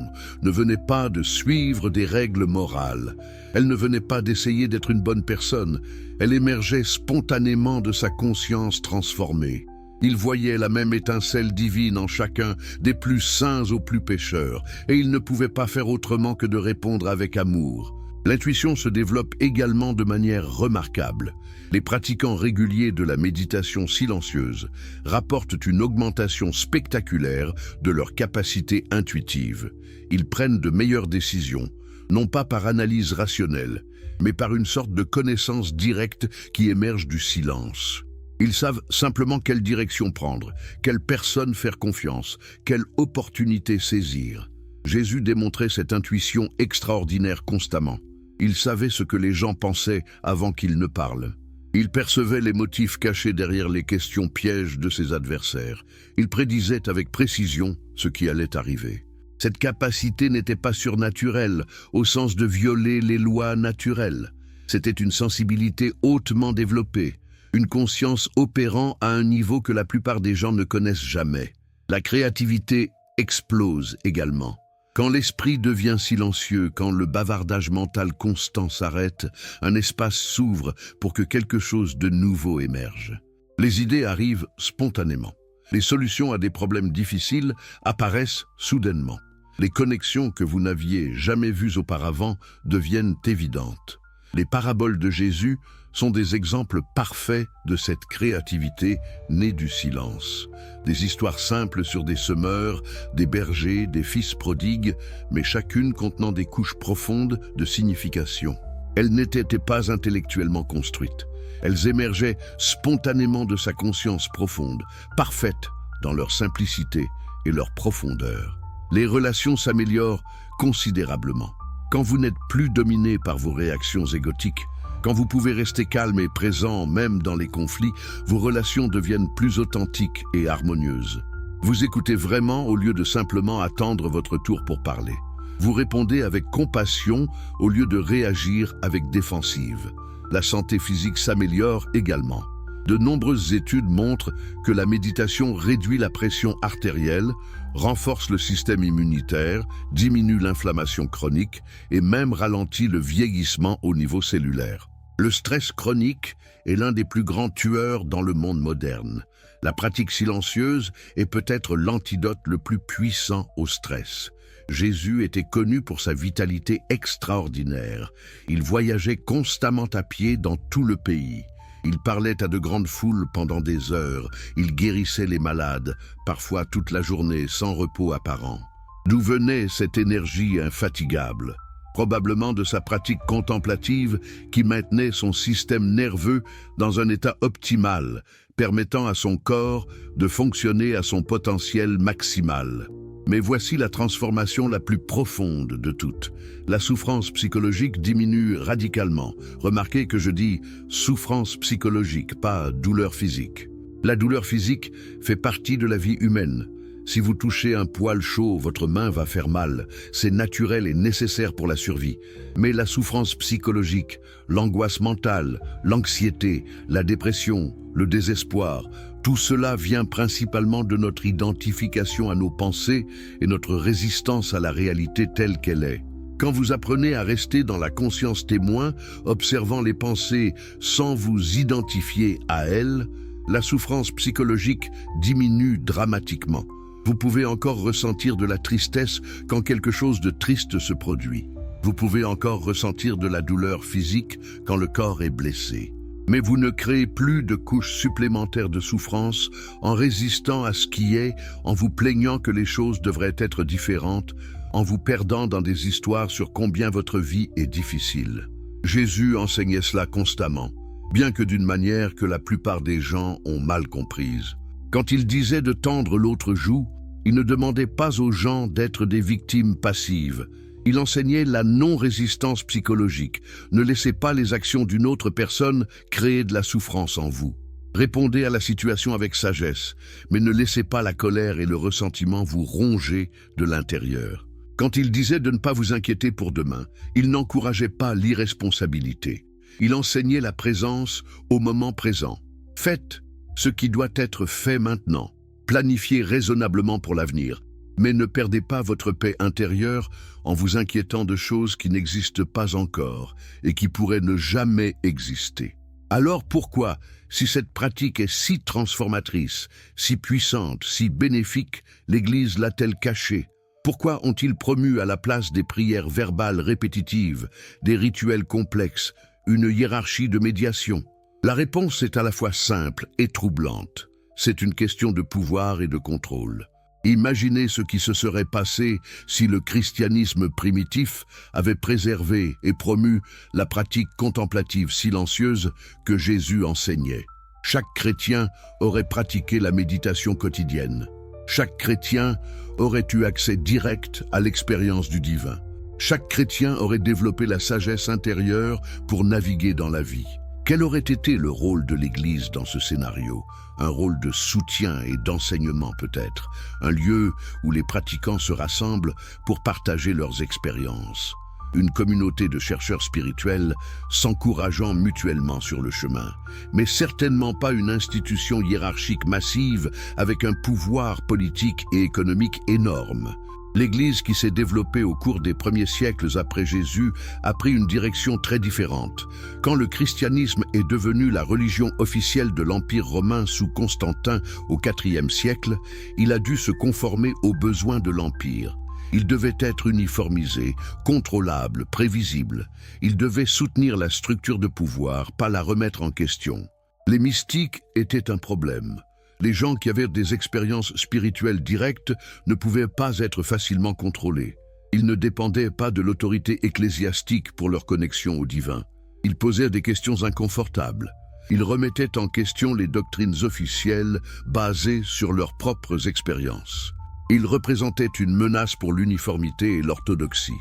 ne venait pas de suivre des règles morales. Elle ne venait pas d'essayer d'être une bonne personne. Elle émergeait spontanément de sa conscience transformée. Il voyait la même étincelle divine en chacun, des plus saints aux plus pécheurs, et il ne pouvait pas faire autrement que de répondre avec amour. L'intuition se développe également de manière remarquable. Les pratiquants réguliers de la méditation silencieuse rapportent une augmentation spectaculaire de leur capacité intuitive. Ils prennent de meilleures décisions, non pas par analyse rationnelle, mais par une sorte de connaissance directe qui émerge du silence. Ils savent simplement quelle direction prendre, quelle personne faire confiance, quelle opportunité saisir. Jésus démontrait cette intuition extraordinaire constamment. Il savait ce que les gens pensaient avant qu'ils ne parlent. Il percevait les motifs cachés derrière les questions pièges de ses adversaires. Il prédisait avec précision ce qui allait arriver. Cette capacité n'était pas surnaturelle, au sens de violer les lois naturelles. C'était une sensibilité hautement développée, une conscience opérant à un niveau que la plupart des gens ne connaissent jamais. La créativité explose également. Quand l'esprit devient silencieux, quand le bavardage mental constant s'arrête, un espace s'ouvre pour que quelque chose de nouveau émerge. Les idées arrivent spontanément. Les solutions à des problèmes difficiles apparaissent soudainement. Les connexions que vous n'aviez jamais vues auparavant deviennent évidentes. Les paraboles de Jésus sont des exemples parfaits de cette créativité née du silence. Des histoires simples sur des semeurs, des bergers, des fils prodigues, mais chacune contenant des couches profondes de signification. Elles n'étaient pas intellectuellement construites. Elles émergeaient spontanément de sa conscience profonde, parfaites dans leur simplicité et leur profondeur. Les relations s'améliorent considérablement. Quand vous n'êtes plus dominé par vos réactions égotiques, quand vous pouvez rester calme et présent même dans les conflits, vos relations deviennent plus authentiques et harmonieuses. Vous écoutez vraiment au lieu de simplement attendre votre tour pour parler. Vous répondez avec compassion au lieu de réagir avec défensive. La santé physique s'améliore également. De nombreuses études montrent que la méditation réduit la pression artérielle, renforce le système immunitaire, diminue l'inflammation chronique et même ralentit le vieillissement au niveau cellulaire. Le stress chronique est l'un des plus grands tueurs dans le monde moderne. La pratique silencieuse est peut-être l'antidote le plus puissant au stress. Jésus était connu pour sa vitalité extraordinaire. Il voyageait constamment à pied dans tout le pays. Il parlait à de grandes foules pendant des heures. Il guérissait les malades, parfois toute la journée, sans repos apparent. D'où venait cette énergie infatigable? Probablement de sa pratique contemplative qui maintenait son système nerveux dans un état optimal, permettant à son corps de fonctionner à son potentiel maximal. Mais voici la transformation la plus profonde de toutes. La souffrance psychologique diminue radicalement. Remarquez que je dis souffrance psychologique, pas douleur physique. La douleur physique fait partie de la vie humaine. Si vous touchez un poil chaud, votre main va faire mal. C'est naturel et nécessaire pour la survie. Mais la souffrance psychologique, l'angoisse mentale, l'anxiété, la dépression, le désespoir, tout cela vient principalement de notre identification à nos pensées et notre résistance à la réalité telle qu'elle est. Quand vous apprenez à rester dans la conscience témoin, observant les pensées sans vous identifier à elles, la souffrance psychologique diminue dramatiquement. Vous pouvez encore ressentir de la tristesse quand quelque chose de triste se produit. Vous pouvez encore ressentir de la douleur physique quand le corps est blessé. Mais vous ne créez plus de couches supplémentaires de souffrance en résistant à ce qui est, en vous plaignant que les choses devraient être différentes, en vous perdant dans des histoires sur combien votre vie est difficile. Jésus enseignait cela constamment, bien que d'une manière que la plupart des gens ont mal comprise. Quand il disait de tendre l'autre joue, il ne demandait pas aux gens d'être des victimes passives. Il enseignait la non-résistance psychologique. Ne laissez pas les actions d'une autre personne créer de la souffrance en vous. Répondez à la situation avec sagesse, mais ne laissez pas la colère et le ressentiment vous ronger de l'intérieur. Quand il disait de ne pas vous inquiéter pour demain, il n'encourageait pas l'irresponsabilité. Il enseignait la présence au moment présent. Faites ce qui doit être fait maintenant. Planifiez raisonnablement pour l'avenir, mais ne perdez pas votre paix intérieure en vous inquiétant de choses qui n'existent pas encore et qui pourraient ne jamais exister. Alors pourquoi, si cette pratique est si transformatrice, si puissante, si bénéfique, l'Église l'a-t-elle cachée? Pourquoi ont-ils promu à la place des prières verbales répétitives, des rituels complexes, une hiérarchie de médiation? La réponse est à la fois simple et troublante. C'est une question de pouvoir et de contrôle. Imaginez ce qui se serait passé si le christianisme primitif avait préservé et promu la pratique contemplative silencieuse que Jésus enseignait. Chaque chrétien aurait pratiqué la méditation quotidienne. Chaque chrétien aurait eu accès direct à l'expérience du divin. Chaque chrétien aurait développé la sagesse intérieure pour naviguer dans la vie. Quel aurait été le rôle de l'Église dans ce scénario? Un rôle de soutien et d'enseignement peut-être, un lieu où les pratiquants se rassemblent pour partager leurs expériences. Une communauté de chercheurs spirituels s'encourageant mutuellement sur le chemin, mais certainement pas une institution hiérarchique massive avec un pouvoir politique et économique énorme. L'Église qui s'est développée au cours des premiers siècles après Jésus a pris une direction très différente. Quand le christianisme est devenu la religion officielle de l'Empire romain sous Constantin au IVe siècle, il a dû se conformer aux besoins de l'Empire. Il devait être uniformisé, contrôlable, prévisible. Il devait soutenir la structure de pouvoir, pas la remettre en question. Les mystiques étaient un problème. Les gens qui avaient des expériences spirituelles directes ne pouvaient pas être facilement contrôlés. Ils ne dépendaient pas de l'autorité ecclésiastique pour leur connexion au divin. Ils posaient des questions inconfortables. Ils remettaient en question les doctrines officielles basées sur leurs propres expériences. Ils représentaient une menace pour l'uniformité et l'orthodoxie.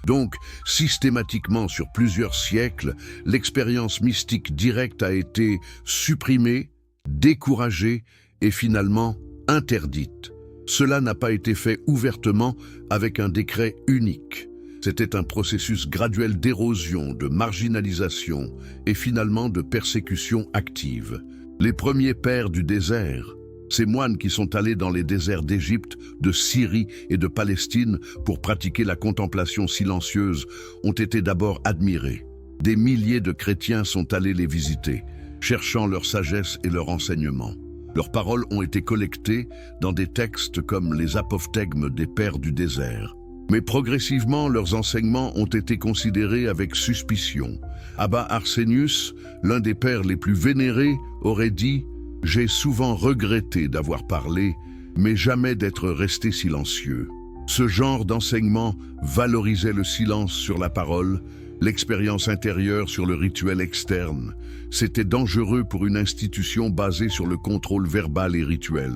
Donc, systématiquement sur plusieurs siècles, l'expérience mystique directe a été supprimée, découragée et finalement interdite. Cela n'a pas été fait ouvertement avec un décret unique. C'était un processus graduel d'érosion, de marginalisation et finalement de persécution active. Les premiers pères du désert, ces moines qui sont allés dans les déserts d'Égypte, de Syrie et de Palestine pour pratiquer la contemplation silencieuse, ont été d'abord admirés. Des milliers de chrétiens sont allés les visiter, cherchant leur sagesse et leur enseignement. Leurs paroles ont été collectées dans des textes comme les apophthegmes des pères du désert. Mais progressivement, leurs enseignements ont été considérés avec suspicion. Abba Arsenius, l'un des pères les plus vénérés, aurait dit « J'ai souvent regretté d'avoir parlé, mais jamais d'être resté silencieux. » Ce genre d'enseignement valorisait le silence sur la parole, l'expérience intérieure sur le rituel externe. C'était dangereux pour une institution basée sur le contrôle verbal et rituel.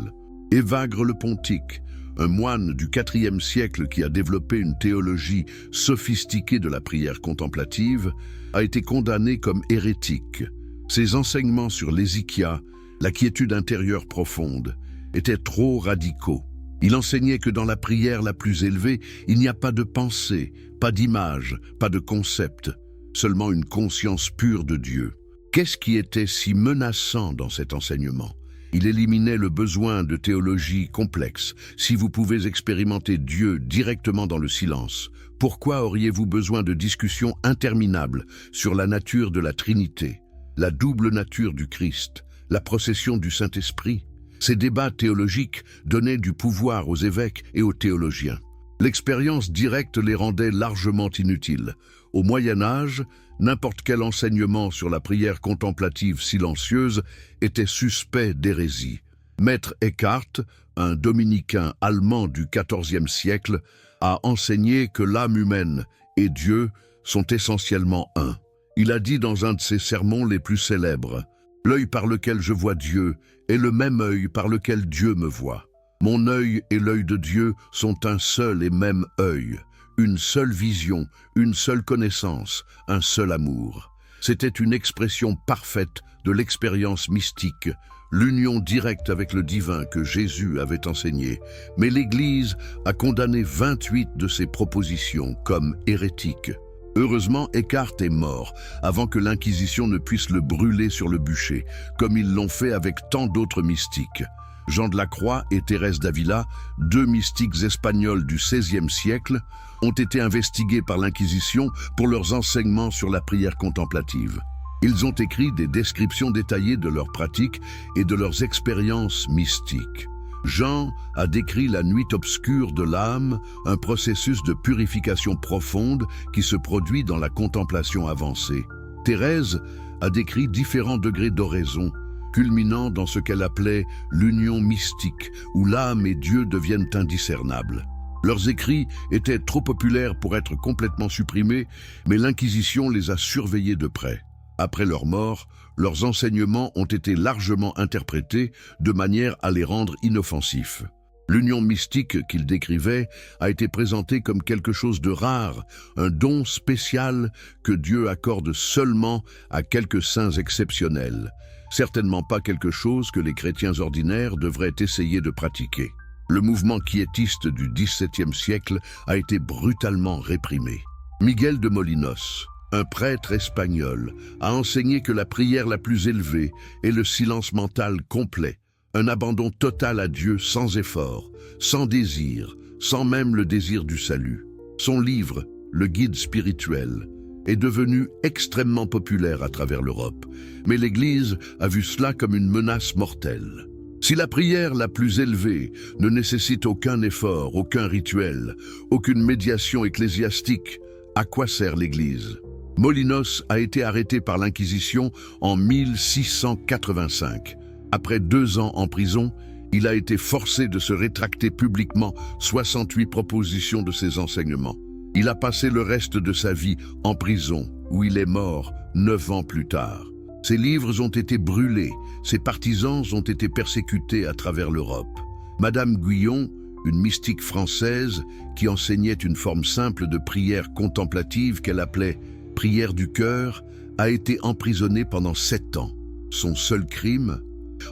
Évagre le Pontique, un moine du IVe siècle qui a développé une théologie sophistiquée de la prière contemplative, a été condamné comme hérétique. Ses enseignements sur l'hésychia, la quiétude intérieure profonde, étaient trop radicaux. Il enseignait que dans la prière la plus élevée, il n'y a pas de pensée, pas d'image, pas de concept, seulement une conscience pure de Dieu. Qu'est-ce qui était si menaçant dans cet enseignement? Il éliminait le besoin de théologie complexe. Si vous pouvez expérimenter Dieu directement dans le silence, pourquoi auriez-vous besoin de discussions interminables sur la nature de la Trinité, la double nature du Christ, la procession du Saint-Esprit? Ces débats théologiques donnaient du pouvoir aux évêques et aux théologiens. L'expérience directe les rendait largement inutiles. Au Moyen Âge, n'importe quel enseignement sur la prière contemplative silencieuse était suspect d'hérésie. Maître Eckhart, un dominicain allemand du XIVe siècle, a enseigné que l'âme humaine et Dieu sont essentiellement un. Il a dit dans un de ses sermons les plus célèbres: « L'œil par lequel je vois Dieu est le même œil par lequel Dieu me voit. Mon œil et l'œil de Dieu sont un seul et même œil, une seule vision, une seule connaissance, un seul amour. » C'était une expression parfaite de l'expérience mystique, l'union directe avec le divin que Jésus avait enseigné. Mais l'Église a condamné 28 de ses propositions comme hérétiques. Heureusement, Eckhart est mort avant que l'Inquisition ne puisse le brûler sur le bûcher, comme ils l'ont fait avec tant d'autres mystiques. Jean de la Croix et Thérèse d'Avila, deux mystiques espagnols du XVIe siècle, ont été investigués par l'Inquisition pour leurs enseignements sur la prière contemplative. Ils ont écrit des descriptions détaillées de leurs pratiques et de leurs expériences mystiques. Jean a décrit la nuit obscure de l'âme, un processus de purification profonde qui se produit dans la contemplation avancée. Thérèse a décrit différents degrés d'oraison, culminant dans ce qu'elle appelait l'union mystique, où l'âme et Dieu deviennent indiscernables. Leurs écrits étaient trop populaires pour être complètement supprimés, mais l'Inquisition les a surveillés de près. Après leur mort, leurs enseignements ont été largement interprétés de manière à les rendre inoffensifs. L'union mystique qu'ils décrivaient a été présentée comme quelque chose de rare, un don spécial que Dieu accorde seulement à quelques saints exceptionnels. Certainement pas quelque chose que les chrétiens ordinaires devraient essayer de pratiquer. Le mouvement quiétiste du XVIIe siècle a été brutalement réprimé. Miguel de Molinos, un prêtre espagnol, a enseigné que la prière la plus élevée est le silence mental complet, un abandon total à Dieu sans effort, sans désir, sans même le désir du salut. Son livre, Le Guide spirituel, est devenu extrêmement populaire à travers l'Europe, mais l'Église a vu cela comme une menace mortelle. Si la prière la plus élevée ne nécessite aucun effort, aucun rituel, aucune médiation ecclésiastique, à quoi sert l'Église? Molinos a été arrêté par l'Inquisition en 1685. Après 2 ans en prison, il a été forcé de se rétracter publiquement 68 propositions de ses enseignements. Il a passé le reste de sa vie en prison, où il est mort 9 ans plus tard. Ses livres ont été brûlés, ses partisans ont été persécutés à travers l'Europe. Madame Guyon, une mystique française qui enseignait une forme simple de prière contemplative qu'elle appelait « prière du cœur », a été emprisonnée pendant 7 ans. Son seul crime?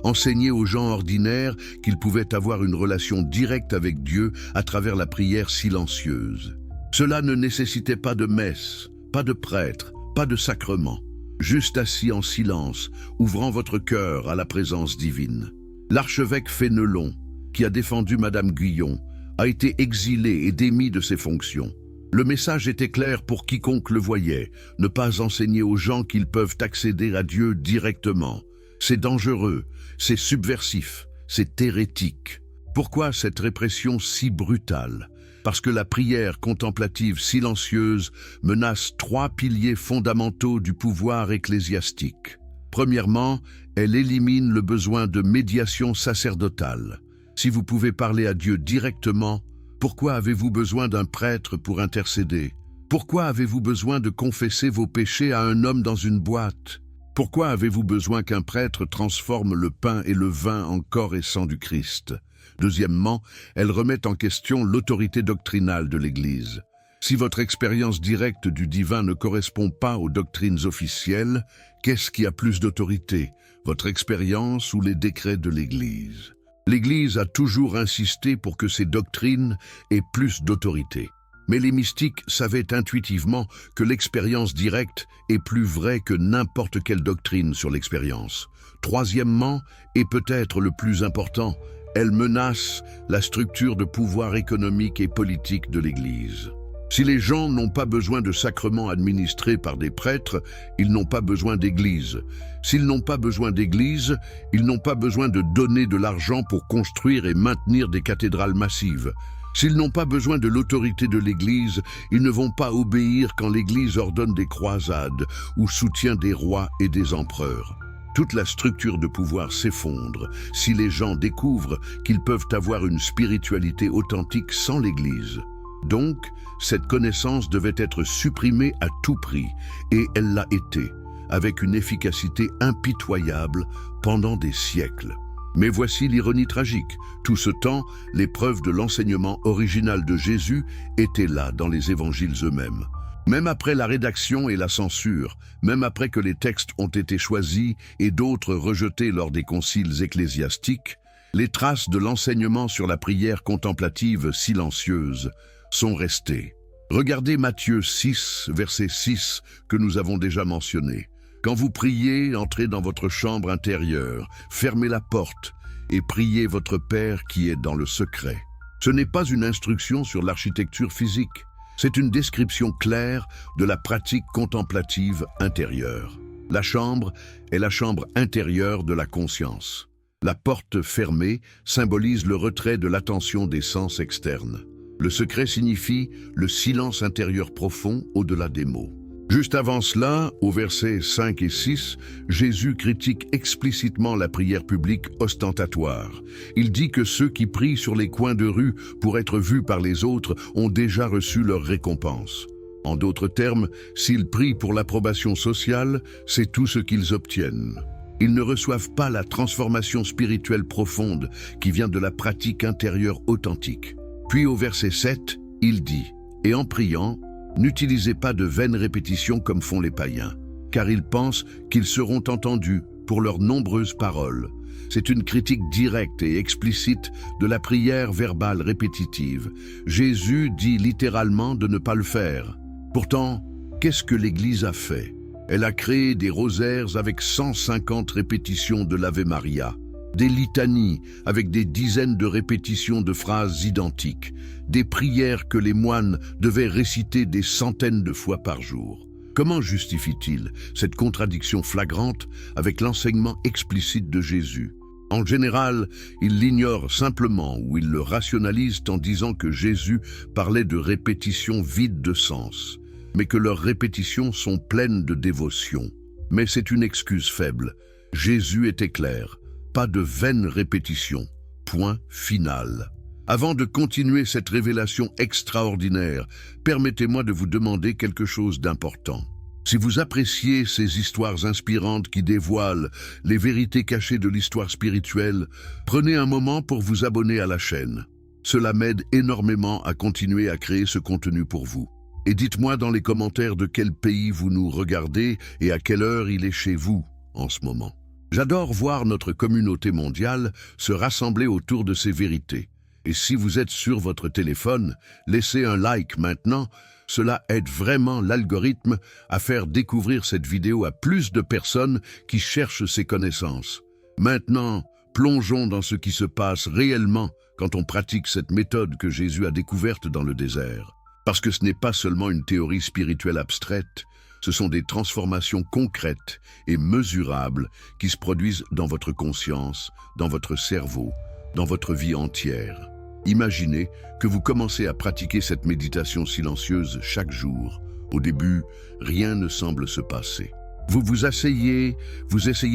Enseigner aux gens ordinaires qu'ils pouvaient avoir une relation directe avec Dieu à travers la prière silencieuse. Cela ne nécessitait pas de messe, pas de prêtre, pas de sacrement. Juste assis en silence, ouvrant votre cœur à la présence divine. L'archevêque Fénelon, qui a défendu Madame Guyon, a été exilé et démis de ses fonctions. Le message était clair pour quiconque le voyait, ne pas enseigner aux gens qu'ils peuvent accéder à Dieu directement. C'est dangereux, c'est subversif, c'est hérétique. Pourquoi cette répression si brutale? Parce que la prière contemplative silencieuse menace 3 piliers fondamentaux du pouvoir ecclésiastique. Premièrement, elle élimine le besoin de médiation sacerdotale. Si vous pouvez parler à Dieu directement, pourquoi avez-vous besoin d'un prêtre pour intercéder? Pourquoi avez-vous besoin de confesser vos péchés à un homme dans une boîte? Pourquoi avez-vous besoin qu'un prêtre transforme le pain et le vin en corps et sang du Christ? Deuxièmement, elle remet en question l'autorité doctrinale de l'Église. Si votre expérience directe du divin ne correspond pas aux doctrines officielles, qu'est-ce qui a plus d'autorité, votre expérience ou les décrets de l'Église? L'Église a toujours insisté pour que ces doctrines aient plus d'autorité. Mais les mystiques savaient intuitivement que l'expérience directe est plus vraie que n'importe quelle doctrine sur l'expérience. Troisièmement, et peut-être le plus important, elle menace la structure de pouvoir économique et politique de l'Église. Si les gens n'ont pas besoin de sacrements administrés par des prêtres, ils n'ont pas besoin d'église. S'ils n'ont pas besoin d'église, ils n'ont pas besoin de donner de l'argent pour construire et maintenir des cathédrales massives. S'ils n'ont pas besoin de l'autorité de l'Église, ils ne vont pas obéir quand l'Église ordonne des croisades ou soutient des rois et des empereurs. Toute la structure de pouvoir s'effondre si les gens découvrent qu'ils peuvent avoir une spiritualité authentique sans l'Église. Donc, cette connaissance devait être supprimée à tout prix, et elle l'a été, avec une efficacité impitoyable pendant des siècles. Mais voici l'ironie tragique. Tout ce temps, les preuves de l'enseignement original de Jésus étaient là dans les évangiles eux-mêmes. Même après la rédaction et la censure, même après que les textes ont été choisis et d'autres rejetés lors des conciles ecclésiastiques, les traces de l'enseignement sur la prière contemplative silencieuse sont restées. Regardez Matthieu 6, verset 6, que nous avons déjà mentionné. Quand vous priez, entrez dans votre chambre intérieure, fermez la porte et priez votre Père qui est dans le secret. Ce n'est pas une instruction sur l'architecture physique, c'est une description claire de la pratique contemplative intérieure. La chambre est la chambre intérieure de la conscience. La porte fermée symbolise le retrait de l'attention des sens externes. Le secret signifie le silence intérieur profond au-delà des mots. Juste avant cela, au versets 5 et 6, Jésus critique explicitement la prière publique ostentatoire. Il dit que ceux qui prient sur les coins de rue pour être vus par les autres ont déjà reçu leur récompense. En d'autres termes, s'ils prient pour l'approbation sociale, c'est tout ce qu'ils obtiennent. Ils ne reçoivent pas la transformation spirituelle profonde qui vient de la pratique intérieure authentique. Puis au verset 7, il dit « Et en priant, n'utilisez pas de vaines répétitions comme font les païens, car ils pensent qu'ils seront entendus pour leurs nombreuses paroles. » C'est une critique directe et explicite de la prière verbale répétitive. Jésus dit littéralement de ne pas le faire. Pourtant, qu'est-ce que l'Église a fait? Elle a créé des rosaires avec 150 répétitions de l'Ave Maria, des litanies avec des dizaines de répétitions de phrases identiques, des prières que les moines devaient réciter des centaines de fois par jour. Comment justifie-t-il cette contradiction flagrante avec l'enseignement explicite de Jésus? En général, ils l'ignorent simplement ou ils le rationalisent en disant que Jésus parlait de répétitions vides de sens, mais que leurs répétitions sont pleines de dévotion. Mais c'est une excuse faible. Jésus était clair. Pas de vaines répétitions. Point final. Avant de continuer cette révélation extraordinaire, permettez-moi de vous demander quelque chose d'important. Si vous appréciez ces histoires inspirantes qui dévoilent les vérités cachées de l'histoire spirituelle, prenez un moment pour vous abonner à la chaîne. Cela m'aide énormément à continuer à créer ce contenu pour vous. Et dites-moi dans les commentaires de quel pays vous nous regardez et à quelle heure il est chez vous en ce moment. J'adore voir notre communauté mondiale se rassembler autour de ces vérités. Et si vous êtes sur votre téléphone, laissez un like maintenant. Cela aide vraiment l'algorithme à faire découvrir cette vidéo à plus de personnes qui cherchent ces connaissances. Maintenant, plongeons dans ce qui se passe réellement quand on pratique cette méthode que Jésus a découverte dans le désert. Parce que ce n'est pas seulement une théorie spirituelle abstraite, ce sont des transformations concrètes et mesurables qui se produisent dans votre conscience, dans votre cerveau, dans votre vie entière. Imaginez que vous commencez à pratiquer cette méditation silencieuse chaque jour. Au début, rien ne semble se passer. Vous essayez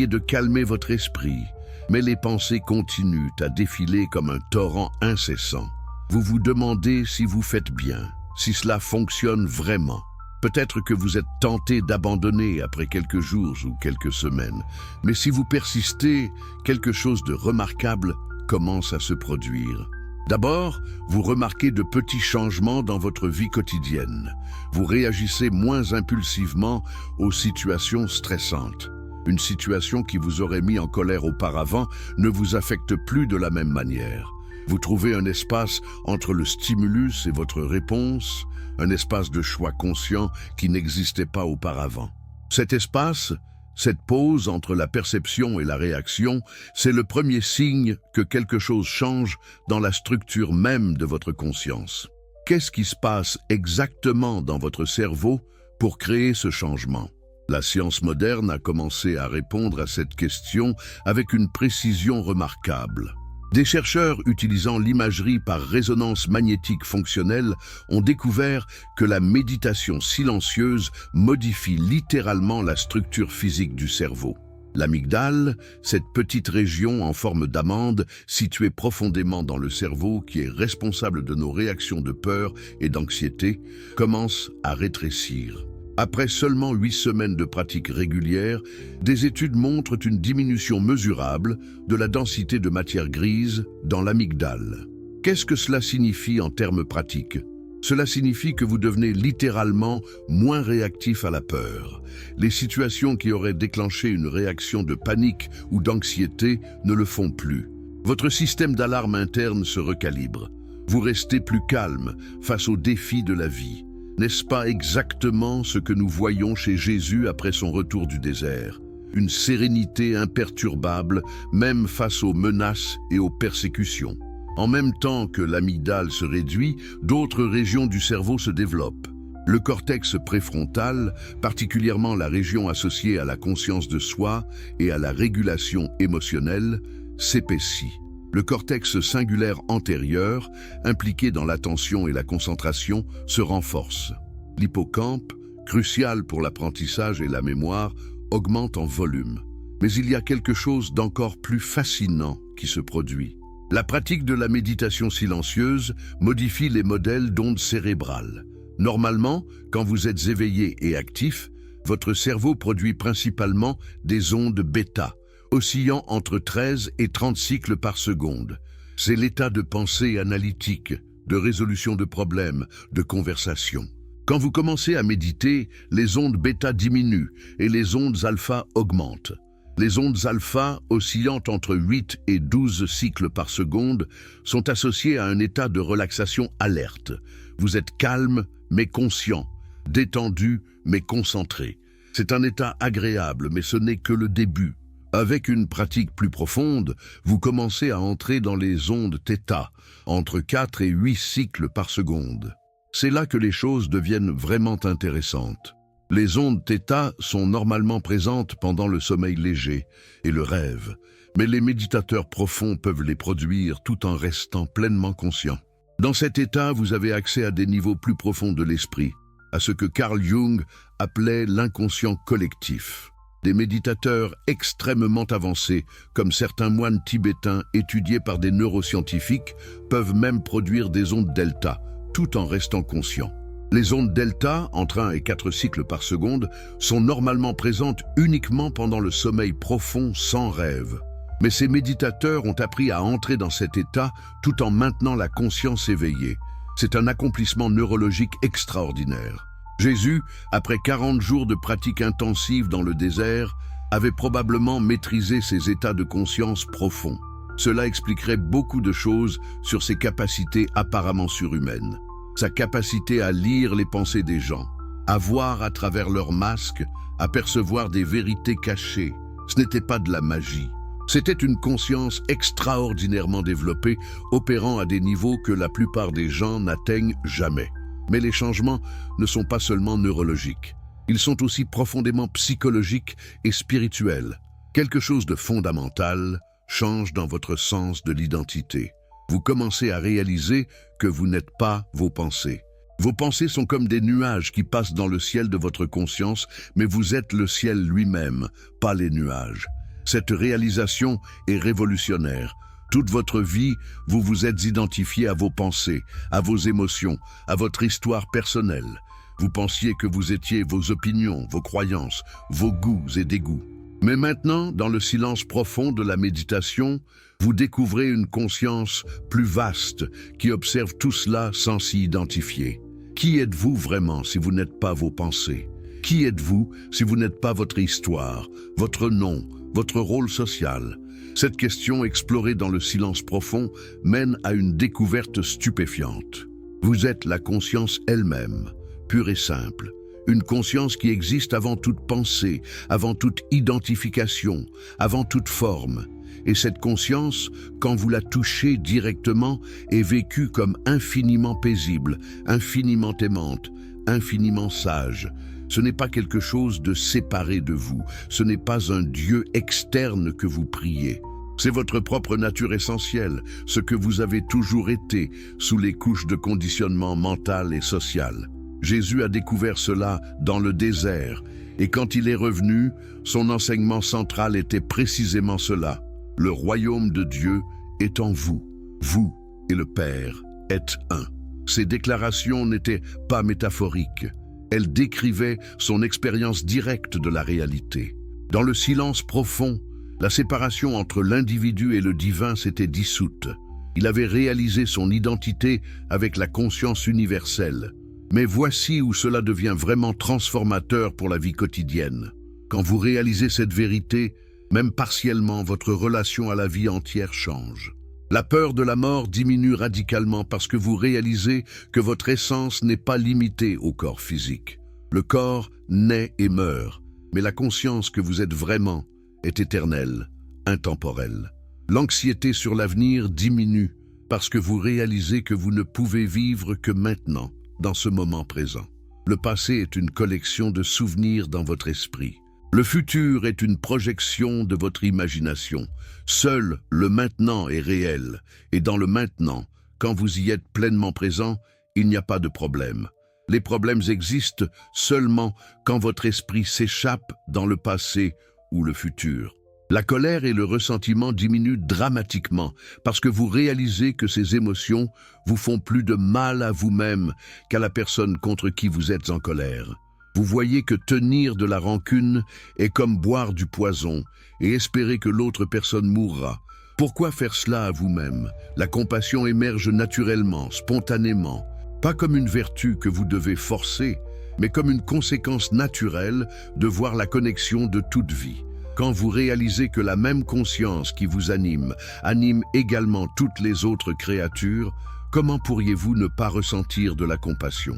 de calmer votre esprit, mais les pensées continuent à défiler comme un torrent incessant. Vous vous demandez si vous faites bien, si cela fonctionne vraiment. Peut-être que vous êtes tenté d'abandonner après quelques jours ou quelques semaines, mais si vous persistez, quelque chose de remarquable commence à se produire. D'abord, vous remarquez de petits changements dans votre vie quotidienne. Vous réagissez moins impulsivement aux situations stressantes. Une situation qui vous aurait mis en colère auparavant ne vous affecte plus de la même manière. Vous trouvez un espace entre le stimulus et votre réponse, un espace de choix conscient qui n'existait pas auparavant. Cet espace, cette pause entre la perception et la réaction, c'est le premier signe que quelque chose change dans la structure même de votre conscience. Qu'est-ce qui se passe exactement dans votre cerveau pour créer ce changement? La science moderne a commencé à répondre à cette question avec une précision remarquable. Des chercheurs utilisant l'imagerie par résonance magnétique fonctionnelle ont découvert que la méditation silencieuse modifie littéralement la structure physique du cerveau. L'amygdale, cette petite région en forme d'amande située profondément dans le cerveau qui est responsable de nos réactions de peur et d'anxiété, commence à rétrécir. Après seulement 8 semaines de pratique régulière, des études montrent une diminution mesurable de la densité de matière grise dans l'amygdale. Qu'est-ce que cela signifie en termes pratiques? Cela signifie que vous devenez littéralement moins réactif à la peur. Les situations qui auraient déclenché une réaction de panique ou d'anxiété ne le font plus. Votre système d'alarme interne se recalibre. Vous restez plus calme face aux défis de la vie. N'est-ce pas exactement ce que nous voyons chez Jésus après son retour du désert? Une sérénité imperturbable, même face aux menaces et aux persécutions. En même temps que l'amygdale se réduit, d'autres régions du cerveau se développent. Le cortex préfrontal, particulièrement la région associée à la conscience de soi et à la régulation émotionnelle, s'épaissit. Le cortex singulaire antérieur, impliqué dans l'attention et la concentration, se renforce. L'hippocampe, crucial pour l'apprentissage et la mémoire, augmente en volume. Mais il y a quelque chose d'encore plus fascinant qui se produit. La pratique de la méditation silencieuse modifie les modèles d'ondes cérébrales. Normalement, quand vous êtes éveillé et actif, votre cerveau produit principalement des ondes bêta, oscillant entre 13 et 30 cycles par seconde. C'est l'état de pensée analytique, de résolution de problèmes, de conversation. Quand vous commencez à méditer, les ondes bêta diminuent et les ondes alpha augmentent. Les ondes alpha, oscillant entre 8 et 12 cycles par seconde, sont associées à un état de relaxation alerte. Vous êtes calme mais conscient, détendu mais concentré. C'est un état agréable, mais ce n'est que le début. Avec une pratique plus profonde, vous commencez à entrer dans les ondes θ, entre 4 et 8 cycles par seconde. C'est là que les choses deviennent vraiment intéressantes. Les ondes θ sont normalement présentes pendant le sommeil léger et le rêve, mais les méditateurs profonds peuvent les produire tout en restant pleinement conscients. Dans cet état, vous avez accès à des niveaux plus profonds de l'esprit, à ce que Carl Jung appelait l'inconscient collectif. Des méditateurs extrêmement avancés, comme certains moines tibétains étudiés par des neuroscientifiques, peuvent même produire des ondes delta, tout en restant conscients. Les ondes delta, entre 1 et 4 cycles par seconde, sont normalement présentes uniquement pendant le sommeil profond sans rêve. Mais ces méditateurs ont appris à entrer dans cet état tout en maintenant la conscience éveillée. C'est un accomplissement neurologique extraordinaire. Jésus, après 40 jours de pratique intensive dans le désert, avait probablement maîtrisé ses états de conscience profonds. Cela expliquerait beaucoup de choses sur ses capacités apparemment surhumaines. Sa capacité à lire les pensées des gens, à voir à travers leurs masques, à percevoir des vérités cachées. Ce n'était pas de la magie. C'était une conscience extraordinairement développée, opérant à des niveaux que la plupart des gens n'atteignent jamais. Mais les changements ne sont pas seulement neurologiques. Ils sont aussi profondément psychologiques et spirituels. Quelque chose de fondamental change dans votre sens de l'identité. Vous commencez à réaliser que vous n'êtes pas vos pensées. Vos pensées sont comme des nuages qui passent dans le ciel de votre conscience, mais vous êtes le ciel lui-même, pas les nuages. Cette réalisation est révolutionnaire. Toute votre vie, vous vous êtes identifié à vos pensées, à vos émotions, à votre histoire personnelle. Vous pensiez que vous étiez vos opinions, vos croyances, vos goûts et dégoûts. Mais maintenant, dans le silence profond de la méditation, vous découvrez une conscience plus vaste qui observe tout cela sans s'y identifier. Qui êtes-vous vraiment si vous n'êtes pas vos pensées? Qui êtes-vous si vous n'êtes pas votre histoire, votre nom, votre rôle social? Cette question explorée dans le silence profond mène à une découverte stupéfiante. Vous êtes la conscience elle-même, pure et simple. Une conscience qui existe avant toute pensée, avant toute identification, avant toute forme. Et cette conscience, quand vous la touchez directement, est vécue comme infiniment paisible, infiniment aimante, infiniment sage. Ce n'est pas quelque chose de séparé de vous, ce n'est pas un Dieu externe que vous priez. C'est votre propre nature essentielle, ce que vous avez toujours été, sous les couches de conditionnement mental et social. Jésus a découvert cela dans le désert, et quand il est revenu, son enseignement central était précisément cela. Le royaume de Dieu est en vous. Vous et le Père êtes un. Ces déclarations n'étaient pas métaphoriques. Elles décrivaient son expérience directe de la réalité. Dans le silence profond, la séparation entre l'individu et le divin s'était dissoute. Il avait réalisé son identité avec la conscience universelle. Mais voici où cela devient vraiment transformateur pour la vie quotidienne. Quand vous réalisez cette vérité, même partiellement, votre relation à la vie entière change. La peur de la mort diminue radicalement parce que vous réalisez que votre essence n'est pas limitée au corps physique. Le corps naît et meurt, mais la conscience que vous êtes vraiment est éternelle, intemporelle. L'anxiété sur l'avenir diminue parce que vous réalisez que vous ne pouvez vivre que maintenant, dans ce moment présent. Le passé est une collection de souvenirs dans votre esprit. Le futur est une projection de votre imagination. Seul le maintenant est réel, et dans le maintenant, quand vous y êtes pleinement présent, il n'y a pas de problème. Les problèmes existent seulement quand votre esprit s'échappe dans le passé ou le futur. La colère et le ressentiment diminuent dramatiquement parce que vous réalisez que ces émotions vous font plus de mal à vous-même qu'à la personne contre qui vous êtes en colère. Vous voyez que tenir de la rancune est comme boire du poison et espérer que l'autre personne mourra. Pourquoi faire cela à vous-même? La compassion émerge naturellement, spontanément, pas comme une vertu que vous devez forcer, mais comme une conséquence naturelle de voir la connexion de toute vie. Quand vous réalisez que la même conscience qui vous anime également toutes les autres créatures, comment pourriez-vous ne pas ressentir de la compassion?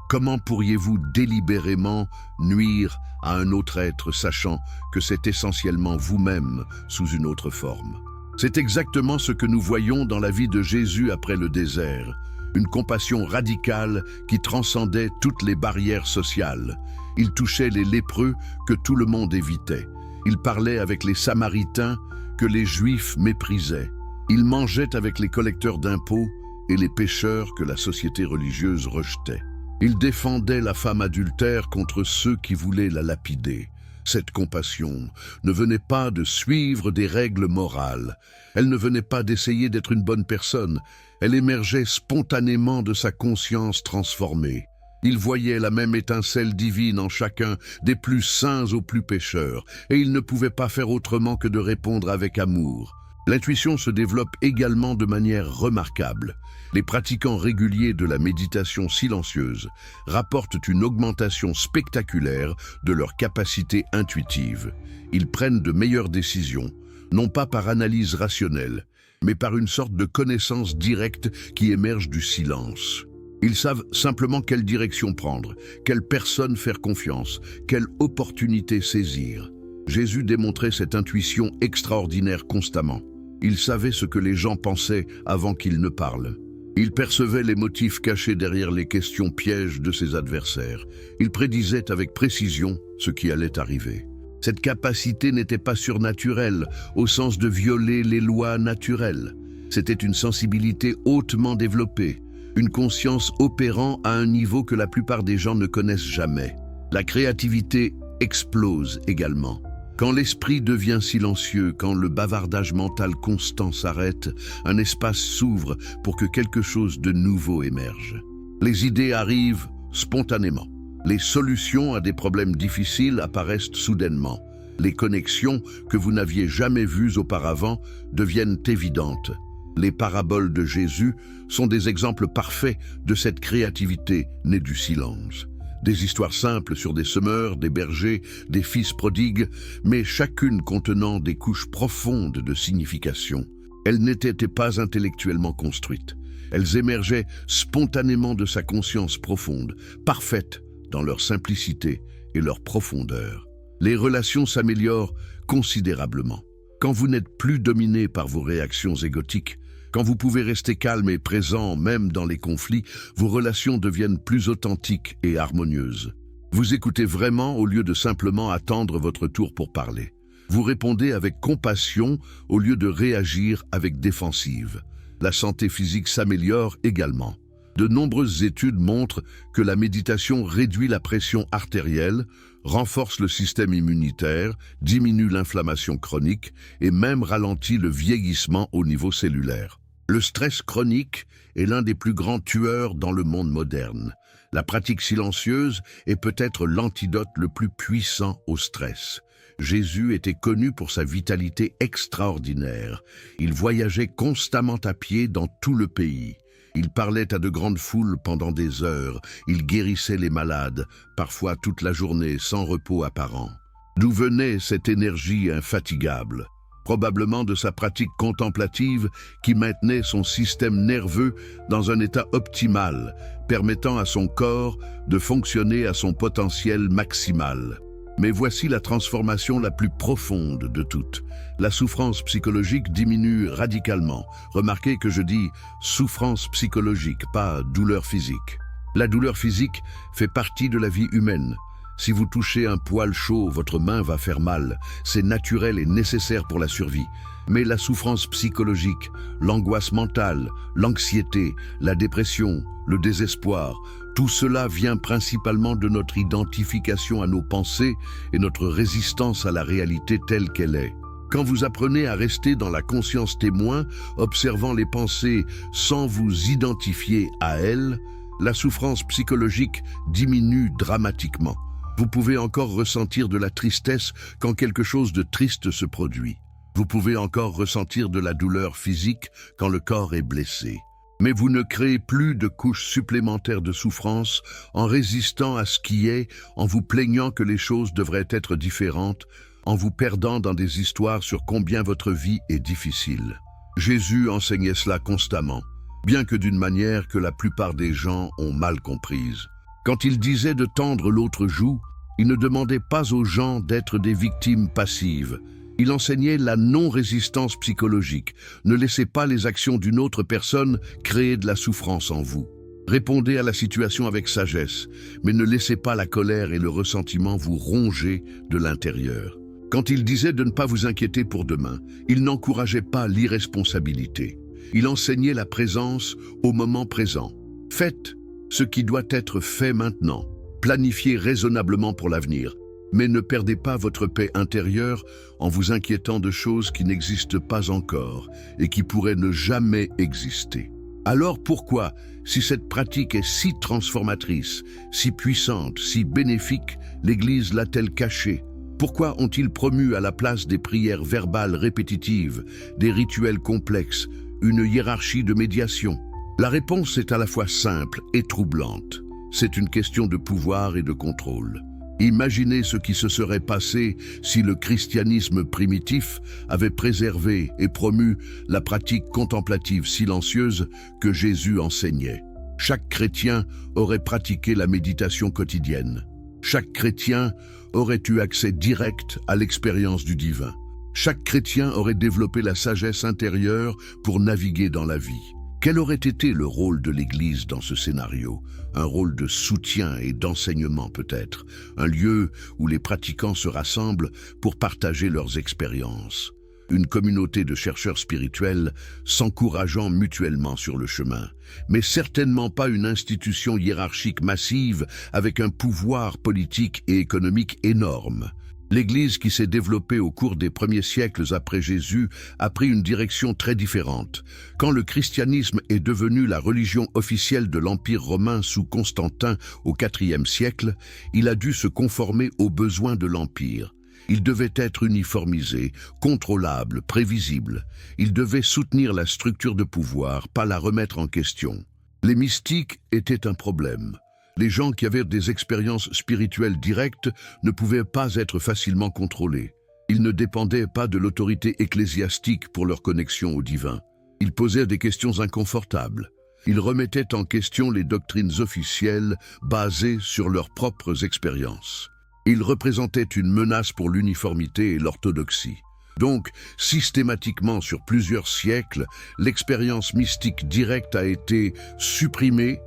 Comment pourriez-vous délibérément nuire à un autre être sachant que c'est essentiellement vous-même sous une autre forme? C'est exactement ce que nous voyons dans la vie de Jésus après le désert. Une compassion radicale qui transcendait toutes les barrières sociales. Il touchait les lépreux que tout le monde évitait. Il parlait avec les Samaritains que les Juifs méprisaient. Il mangeait avec les collecteurs d'impôts et les pécheurs que la société religieuse rejetait. Il défendait la femme adultère contre ceux qui voulaient la lapider. Cette compassion ne venait pas de suivre des règles morales. Elle ne venait pas d'essayer d'être une bonne personne. Elle émergeait spontanément de sa conscience transformée. Il voyait la même étincelle divine en chacun, des plus saints aux plus pécheurs, et il ne pouvait pas faire autrement que de répondre avec amour. L'intuition se développe également de manière remarquable. Les pratiquants réguliers de la méditation silencieuse rapportent une augmentation spectaculaire de leur capacité intuitive. Ils prennent de meilleures décisions, non pas par analyse rationnelle, mais par une sorte de connaissance directe qui émerge du silence. Ils savent simplement quelle direction prendre, quelle personne faire confiance, quelle opportunité saisir. Jésus démontrait cette intuition extraordinaire constamment. Il savait ce que les gens pensaient avant qu'ils ne parlent. Il percevait les motifs cachés derrière les questions pièges de ses adversaires. Il prédisait avec précision ce qui allait arriver. Cette capacité n'était pas surnaturelle, au sens de violer les lois naturelles. C'était une sensibilité hautement développée, une conscience opérant à un niveau que la plupart des gens ne connaissent jamais. La créativité explose également. Quand l'esprit devient silencieux, quand le bavardage mental constant s'arrête, un espace s'ouvre pour que quelque chose de nouveau émerge. Les idées arrivent spontanément. Les solutions à des problèmes difficiles apparaissent soudainement. Les connexions que vous n'aviez jamais vues auparavant deviennent évidentes. Les paraboles de Jésus sont des exemples parfaits de cette créativité née du silence. Des histoires simples sur des semeurs, des bergers, des fils prodigues, mais chacune contenant des couches profondes de signification. Elles n'étaient pas intellectuellement construites. Elles émergeaient spontanément de sa conscience profonde, parfaites dans leur simplicité et leur profondeur. Les relations s'améliorent considérablement. Quand vous n'êtes plus dominé par vos réactions égotiques, quand vous pouvez rester calme et présent même dans les conflits, vos relations deviennent plus authentiques et harmonieuses. Vous écoutez vraiment au lieu de simplement attendre votre tour pour parler. Vous répondez avec compassion au lieu de réagir avec défensive. La santé physique s'améliore également. De nombreuses études montrent que la méditation réduit la pression artérielle, renforce le système immunitaire, diminue l'inflammation chronique et même ralentit le vieillissement au niveau cellulaire. Le stress chronique est l'un des plus grands tueurs dans le monde moderne. La pratique silencieuse est peut-être l'antidote le plus puissant au stress. Jésus était connu pour sa vitalité extraordinaire. Il voyageait constamment à pied dans tout le pays. Il parlait à de grandes foules pendant des heures. Il guérissait les malades, parfois toute la journée, sans repos apparent. D'où venait cette énergie infatigable? Probablement de sa pratique contemplative qui maintenait son système nerveux dans un état optimal, permettant à son corps de fonctionner à son potentiel maximal. Mais voici la transformation la plus profonde de toutes. La souffrance psychologique diminue radicalement. Remarquez que je dis souffrance psychologique, pas douleur physique. La douleur physique fait partie de la vie humaine. Si vous touchez un poil chaud, votre main va faire mal. C'est naturel et nécessaire pour la survie. Mais la souffrance psychologique, l'angoisse mentale, l'anxiété, la dépression, le désespoir, tout cela vient principalement de notre identification à nos pensées et notre résistance à la réalité telle qu'elle est. Quand vous apprenez à rester dans la conscience témoin, observant les pensées sans vous identifier à elles, la souffrance psychologique diminue dramatiquement. Vous pouvez encore ressentir de la tristesse quand quelque chose de triste se produit. Vous pouvez encore ressentir de la douleur physique quand le corps est blessé. Mais vous ne créez plus de couches supplémentaires de souffrance en résistant à ce qui est, en vous plaignant que les choses devraient être différentes, en vous perdant dans des histoires sur combien votre vie est difficile. Jésus enseignait cela constamment, bien que d'une manière que la plupart des gens ont mal comprise. Quand il disait de tendre l'autre joue, il ne demandait pas aux gens d'être des victimes passives. Il enseignait la non-résistance psychologique. Ne laissez pas les actions d'une autre personne créer de la souffrance en vous. Répondez à la situation avec sagesse, mais ne laissez pas la colère et le ressentiment vous ronger de l'intérieur. Quand il disait de ne pas vous inquiéter pour demain, il n'encourageait pas l'irresponsabilité. Il enseignait la présence au moment présent. Faites ce qui doit être fait maintenant. Planifiez raisonnablement pour l'avenir, mais ne perdez pas votre paix intérieure en vous inquiétant de choses qui n'existent pas encore et qui pourraient ne jamais exister. Alors pourquoi, si cette pratique est si transformatrice, si puissante, si bénéfique, l'Église l'a-t-elle cachée? Pourquoi ont-ils promu à la place des prières verbales répétitives, des rituels complexes, une hiérarchie de médiation? La réponse est à la fois simple et troublante. C'est une question de pouvoir et de contrôle. Imaginez ce qui se serait passé si le christianisme primitif avait préservé et promu la pratique contemplative silencieuse que Jésus enseignait. Chaque chrétien aurait pratiqué la méditation quotidienne. Chaque chrétien aurait eu accès direct à l'expérience du divin. Chaque chrétien aurait développé la sagesse intérieure pour naviguer dans la vie. Quel aurait été le rôle de l'Église dans ce scénario? Un rôle de soutien et d'enseignement peut-être, un lieu où les pratiquants se rassemblent pour partager leurs expériences. Une communauté de chercheurs spirituels s'encourageant mutuellement sur le chemin, mais certainement pas une institution hiérarchique massive avec un pouvoir politique et économique énorme. L'Église qui s'est développée au cours des premiers siècles après Jésus a pris une direction très différente. Quand le christianisme est devenu la religion officielle de l'Empire romain sous Constantin au IVe siècle, il a dû se conformer aux besoins de l'Empire. Il devait être uniformisé, contrôlable, prévisible. Il devait soutenir la structure de pouvoir, pas la remettre en question. Les mystiques étaient un problème. Les gens qui avaient des expériences spirituelles directes ne pouvaient pas être facilement contrôlés. Ils ne dépendaient pas de l'autorité ecclésiastique pour leur connexion au divin. Ils posaient des questions inconfortables. Ils remettaient en question les doctrines officielles basées sur leurs propres expériences. Ils représentaient une menace pour l'uniformité et l'orthodoxie. Donc, systématiquement sur plusieurs siècles, l'expérience mystique directe a été supprimée,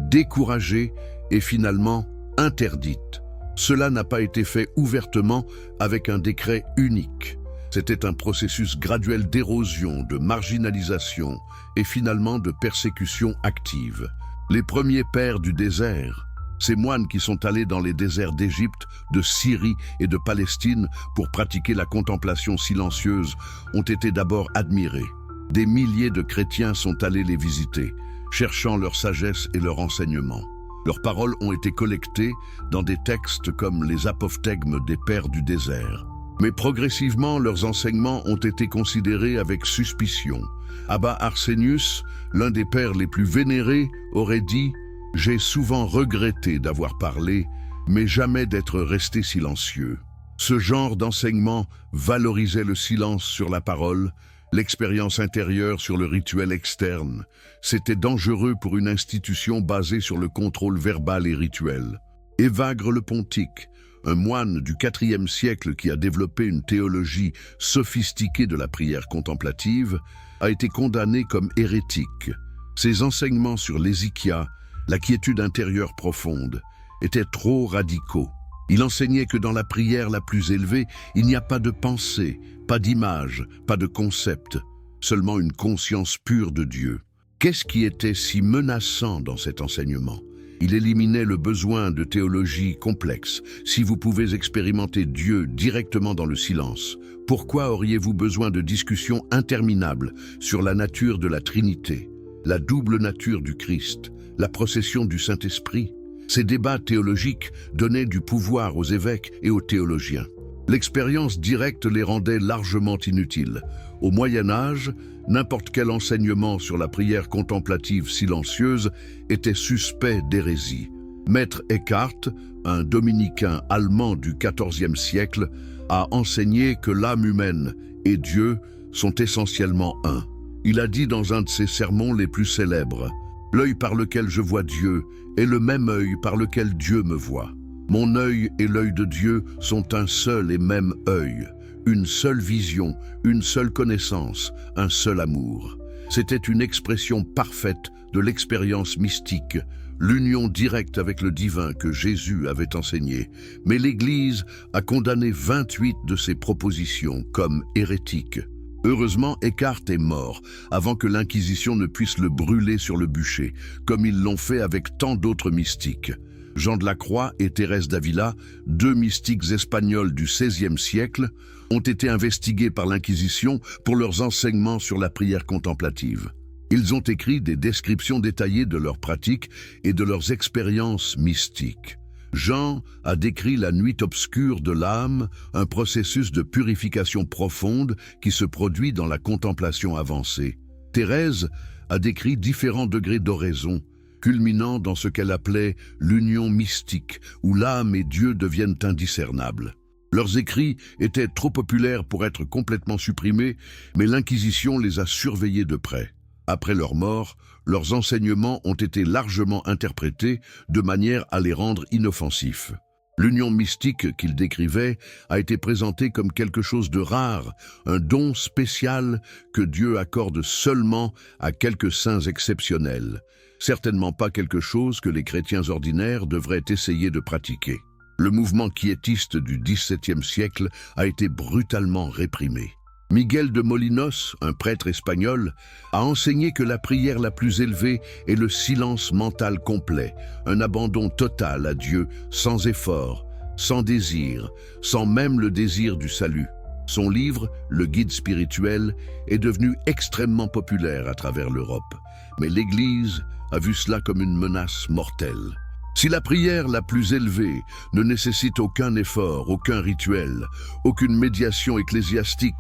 découragée et finalement interdite. Cela n'a pas été fait ouvertement avec un décret unique. C'était un processus graduel d'érosion, de marginalisation et finalement de persécution active. Les premiers pères du désert, ces moines qui sont allés dans les déserts d'Égypte, de Syrie et de Palestine pour pratiquer la contemplation silencieuse, ont été d'abord admirés. Des milliers de chrétiens sont allés les visiter, cherchant leur sagesse et leur enseignement. Leurs paroles ont été collectées dans des textes comme les apophthegmes des pères du désert. Mais progressivement, leurs enseignements ont été considérés avec suspicion. Abba Arsenius, l'un des pères les plus vénérés, aurait dit « J'ai souvent regretté d'avoir parlé, mais jamais d'être resté silencieux. » Ce genre d'enseignement valorisait le silence sur la parole, l'expérience intérieure sur le rituel externe. C'était dangereux pour une institution basée sur le contrôle verbal et rituel. Évagre le Pontique, un moine du IVe siècle qui a développé une théologie sophistiquée de la prière contemplative, a été condamné comme hérétique. Ses enseignements sur l'hésychia, la quiétude intérieure profonde, étaient trop radicaux. Il enseignait que dans la prière la plus élevée, il n'y a pas de pensée, pas d'image, pas de concept, seulement une conscience pure de Dieu. Qu'est-ce qui était si menaçant dans cet enseignement? Il éliminait le besoin de théologie complexe. Si vous pouvez expérimenter Dieu directement dans le silence, pourquoi auriez-vous besoin de discussions interminables sur la nature de la Trinité, la double nature du Christ, la procession du Saint-Esprit? Ces débats théologiques donnaient du pouvoir aux évêques et aux théologiens. L'expérience directe les rendait largement inutiles. Au Moyen Âge, n'importe quel enseignement sur la prière contemplative silencieuse était suspect d'hérésie. Maître Eckhart, un dominicain allemand du XIVe siècle, a enseigné que l'âme humaine et Dieu sont essentiellement un. Il a dit dans un de ses sermons les plus célèbres « L'œil par lequel je vois Dieu est le même œil par lequel Dieu me voit. Mon œil et l'œil de Dieu sont un seul et même œil, une seule vision, une seule connaissance, un seul amour. » C'était une expression parfaite de l'expérience mystique, l'union directe avec le divin que Jésus avait enseigné. Mais l'Église a condamné 28 de ses propositions comme hérétiques. Heureusement, Eckhart est mort avant que l'Inquisition ne puisse le brûler sur le bûcher, comme ils l'ont fait avec tant d'autres mystiques. Jean de la Croix et Thérèse d'Avila, deux mystiques espagnols du XVIe siècle, ont été investigués par l'Inquisition pour leurs enseignements sur la prière contemplative. Ils ont écrit des descriptions détaillées de leurs pratiques et de leurs expériences mystiques. Jean a décrit la nuit obscure de l'âme, un processus de purification profonde qui se produit dans la contemplation avancée. Thérèse a décrit différents degrés d'oraison, culminant dans ce qu'elle appelait l'union mystique, où l'âme et Dieu deviennent indiscernables. Leurs écrits étaient trop populaires pour être complètement supprimés, mais l'Inquisition les a surveillés de près. Après leur mort, leurs enseignements ont été largement interprétés de manière à les rendre inoffensifs. L'union mystique qu'ils décrivaient a été présentée comme quelque chose de rare, un don spécial que Dieu accorde seulement à quelques saints exceptionnels. Certainement pas quelque chose que les chrétiens ordinaires devraient essayer de pratiquer. Le mouvement quiétiste du XVIIe siècle a été brutalement réprimé. Miguel de Molinos, un prêtre espagnol, a enseigné que la prière la plus élevée est le silence mental complet, un abandon total à Dieu, sans effort, sans désir, sans même le désir du salut. Son livre, Le Guide spirituel, est devenu extrêmement populaire à travers l'Europe. Mais l'Église a vu cela comme une menace mortelle. Si la prière la plus élevée ne nécessite aucun effort, aucun rituel, aucune médiation ecclésiastique,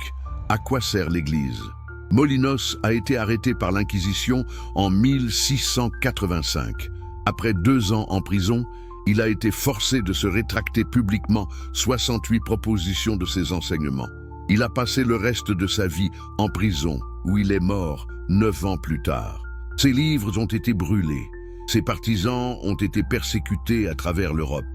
à quoi sert l'Église? Molinos a été arrêté par l'Inquisition en 1685. Après 2 ans en prison, il a été forcé de se rétracter publiquement 68 propositions de ses enseignements. Il a passé le reste de sa vie en prison, où il est mort 9 ans plus tard. Ses livres ont été brûlés. Ses partisans ont été persécutés à travers l'Europe.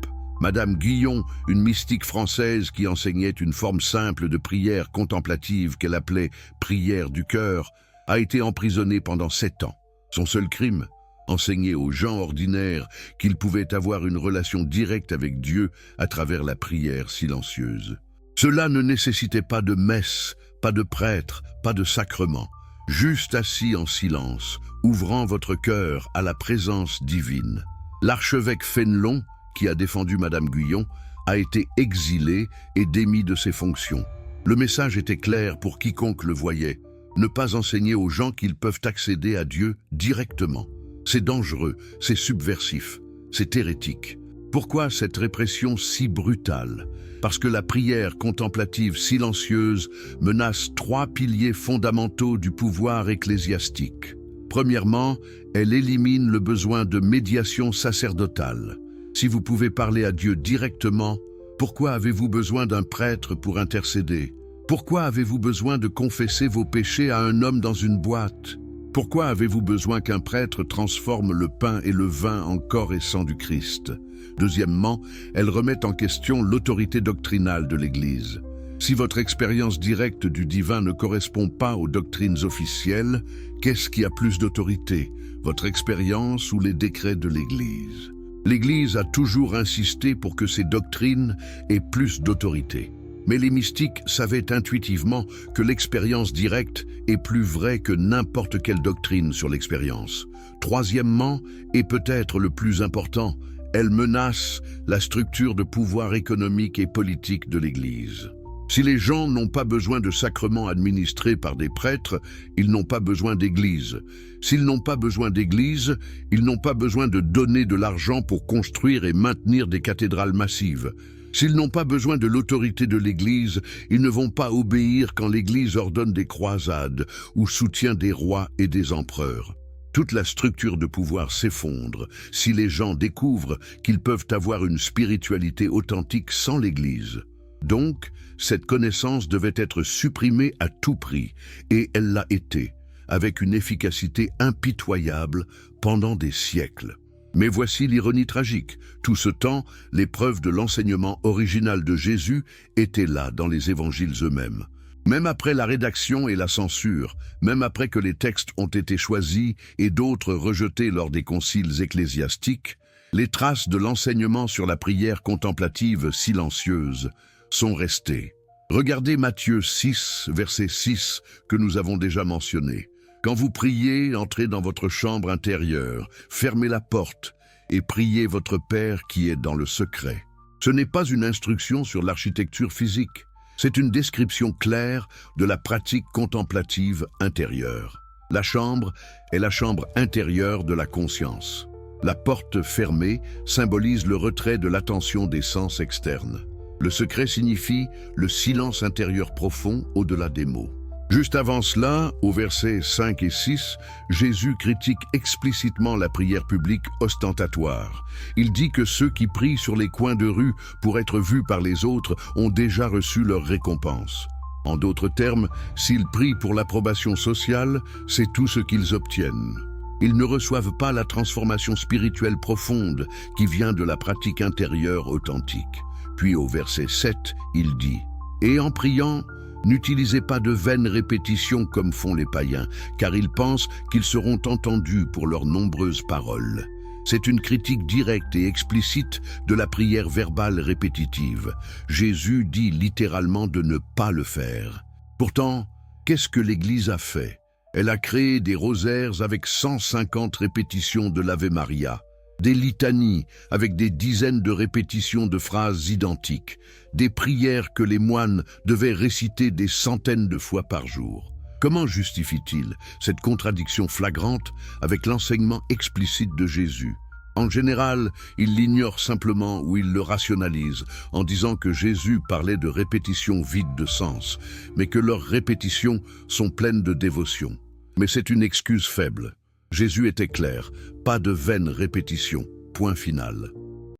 Madame Guyon, une mystique française qui enseignait une forme simple de prière contemplative qu'elle appelait « prière du cœur », a été emprisonnée pendant 7 ans. Son seul crime, enseigner aux gens ordinaires qu'ils pouvaient avoir une relation directe avec Dieu à travers la prière silencieuse. Cela ne nécessitait pas de messe, pas de prêtre, pas de sacrement. Juste assis en silence, ouvrant votre cœur à la présence divine. L'archevêque Fénelon, qui a défendu Madame Guyon, a été exilé et démis de ses fonctions. Le message était clair pour quiconque le voyait. Ne pas enseigner aux gens qu'ils peuvent accéder à Dieu directement. C'est dangereux, c'est subversif, c'est hérétique. Pourquoi cette répression si brutale? Parce que la prière contemplative silencieuse menace 3 piliers fondamentaux du pouvoir ecclésiastique. Premièrement, elle élimine le besoin de médiation sacerdotale. Si vous pouvez parler à Dieu directement, pourquoi avez-vous besoin d'un prêtre pour intercéder? Pourquoi avez-vous besoin de confesser vos péchés à un homme dans une boîte? Pourquoi avez-vous besoin qu'un prêtre transforme le pain et le vin en corps et sang du Christ? Deuxièmement, elle remet en question l'autorité doctrinale de l'Église. Si votre expérience directe du divin ne correspond pas aux doctrines officielles, qu'est-ce qui a plus d'autorité, votre expérience ou les décrets de l'Église? L'Église a toujours insisté pour que ces doctrines aient plus d'autorité. Mais les mystiques savaient intuitivement que l'expérience directe est plus vraie que n'importe quelle doctrine sur l'expérience. Troisièmement, et peut-être le plus important, elle menace la structure de pouvoir économique et politique de l'Église. Si les gens n'ont pas besoin de sacrements administrés par des prêtres, ils n'ont pas besoin d'église. S'ils n'ont pas besoin d'église, ils n'ont pas besoin de donner de l'argent pour construire et maintenir des cathédrales massives. S'ils n'ont pas besoin de l'autorité de l'Église, ils ne vont pas obéir quand l'Église ordonne des croisades ou soutient des rois et des empereurs. Toute la structure de pouvoir s'effondre si les gens découvrent qu'ils peuvent avoir une spiritualité authentique sans l'Église. Donc, cette connaissance devait être supprimée à tout prix, et elle l'a été, avec une efficacité impitoyable pendant des siècles. Mais voici l'ironie tragique. Tout ce temps, les preuves de l'enseignement original de Jésus étaient là dans les évangiles eux-mêmes. Même après la rédaction et la censure, même après que les textes ont été choisis et d'autres rejetés lors des conciles ecclésiastiques, les traces de l'enseignement sur la prière contemplative silencieuse sont restées. Regardez Matthieu 6, verset 6, que nous avons déjà mentionné. Quand vous priez, entrez dans votre chambre intérieure, fermez la porte et priez votre Père qui est dans le secret. Ce n'est pas une instruction sur l'architecture physique, c'est une description claire de la pratique contemplative intérieure. La chambre est la chambre intérieure de la conscience. La porte fermée symbolise le retrait de l'attention des sens externes. Le secret signifie le silence intérieur profond au-delà des mots. Juste avant cela, au versets 5 et 6, Jésus critique explicitement la prière publique ostentatoire. Il dit que ceux qui prient sur les coins de rue pour être vus par les autres ont déjà reçu leur récompense. En d'autres termes, s'ils prient pour l'approbation sociale, c'est tout ce qu'ils obtiennent. Ils ne reçoivent pas la transformation spirituelle profonde qui vient de la pratique intérieure authentique. Puis au verset 7, il dit « Et en priant, n'utilisez pas de vaines répétitions comme font les païens, car ils pensent qu'ils seront entendus pour leurs nombreuses paroles. » C'est une critique directe et explicite de la prière verbale répétitive. Jésus dit littéralement de ne pas le faire. Pourtant, qu'est-ce que l'Église a fait? Elle a créé des rosaires avec 150 répétitions de l'Ave Maria. Des litanies avec des dizaines de répétitions de phrases identiques, des prières que les moines devaient réciter des centaines de fois par jour. Comment justifie-t-il cette contradiction flagrante avec l'enseignement explicite de Jésus? En général, il l'ignore simplement ou il le rationalise en disant que Jésus parlait de répétitions vides de sens, mais que leurs répétitions sont pleines de dévotion. Mais c'est une excuse faible. Jésus était clair, pas de vaines répétitions, point final.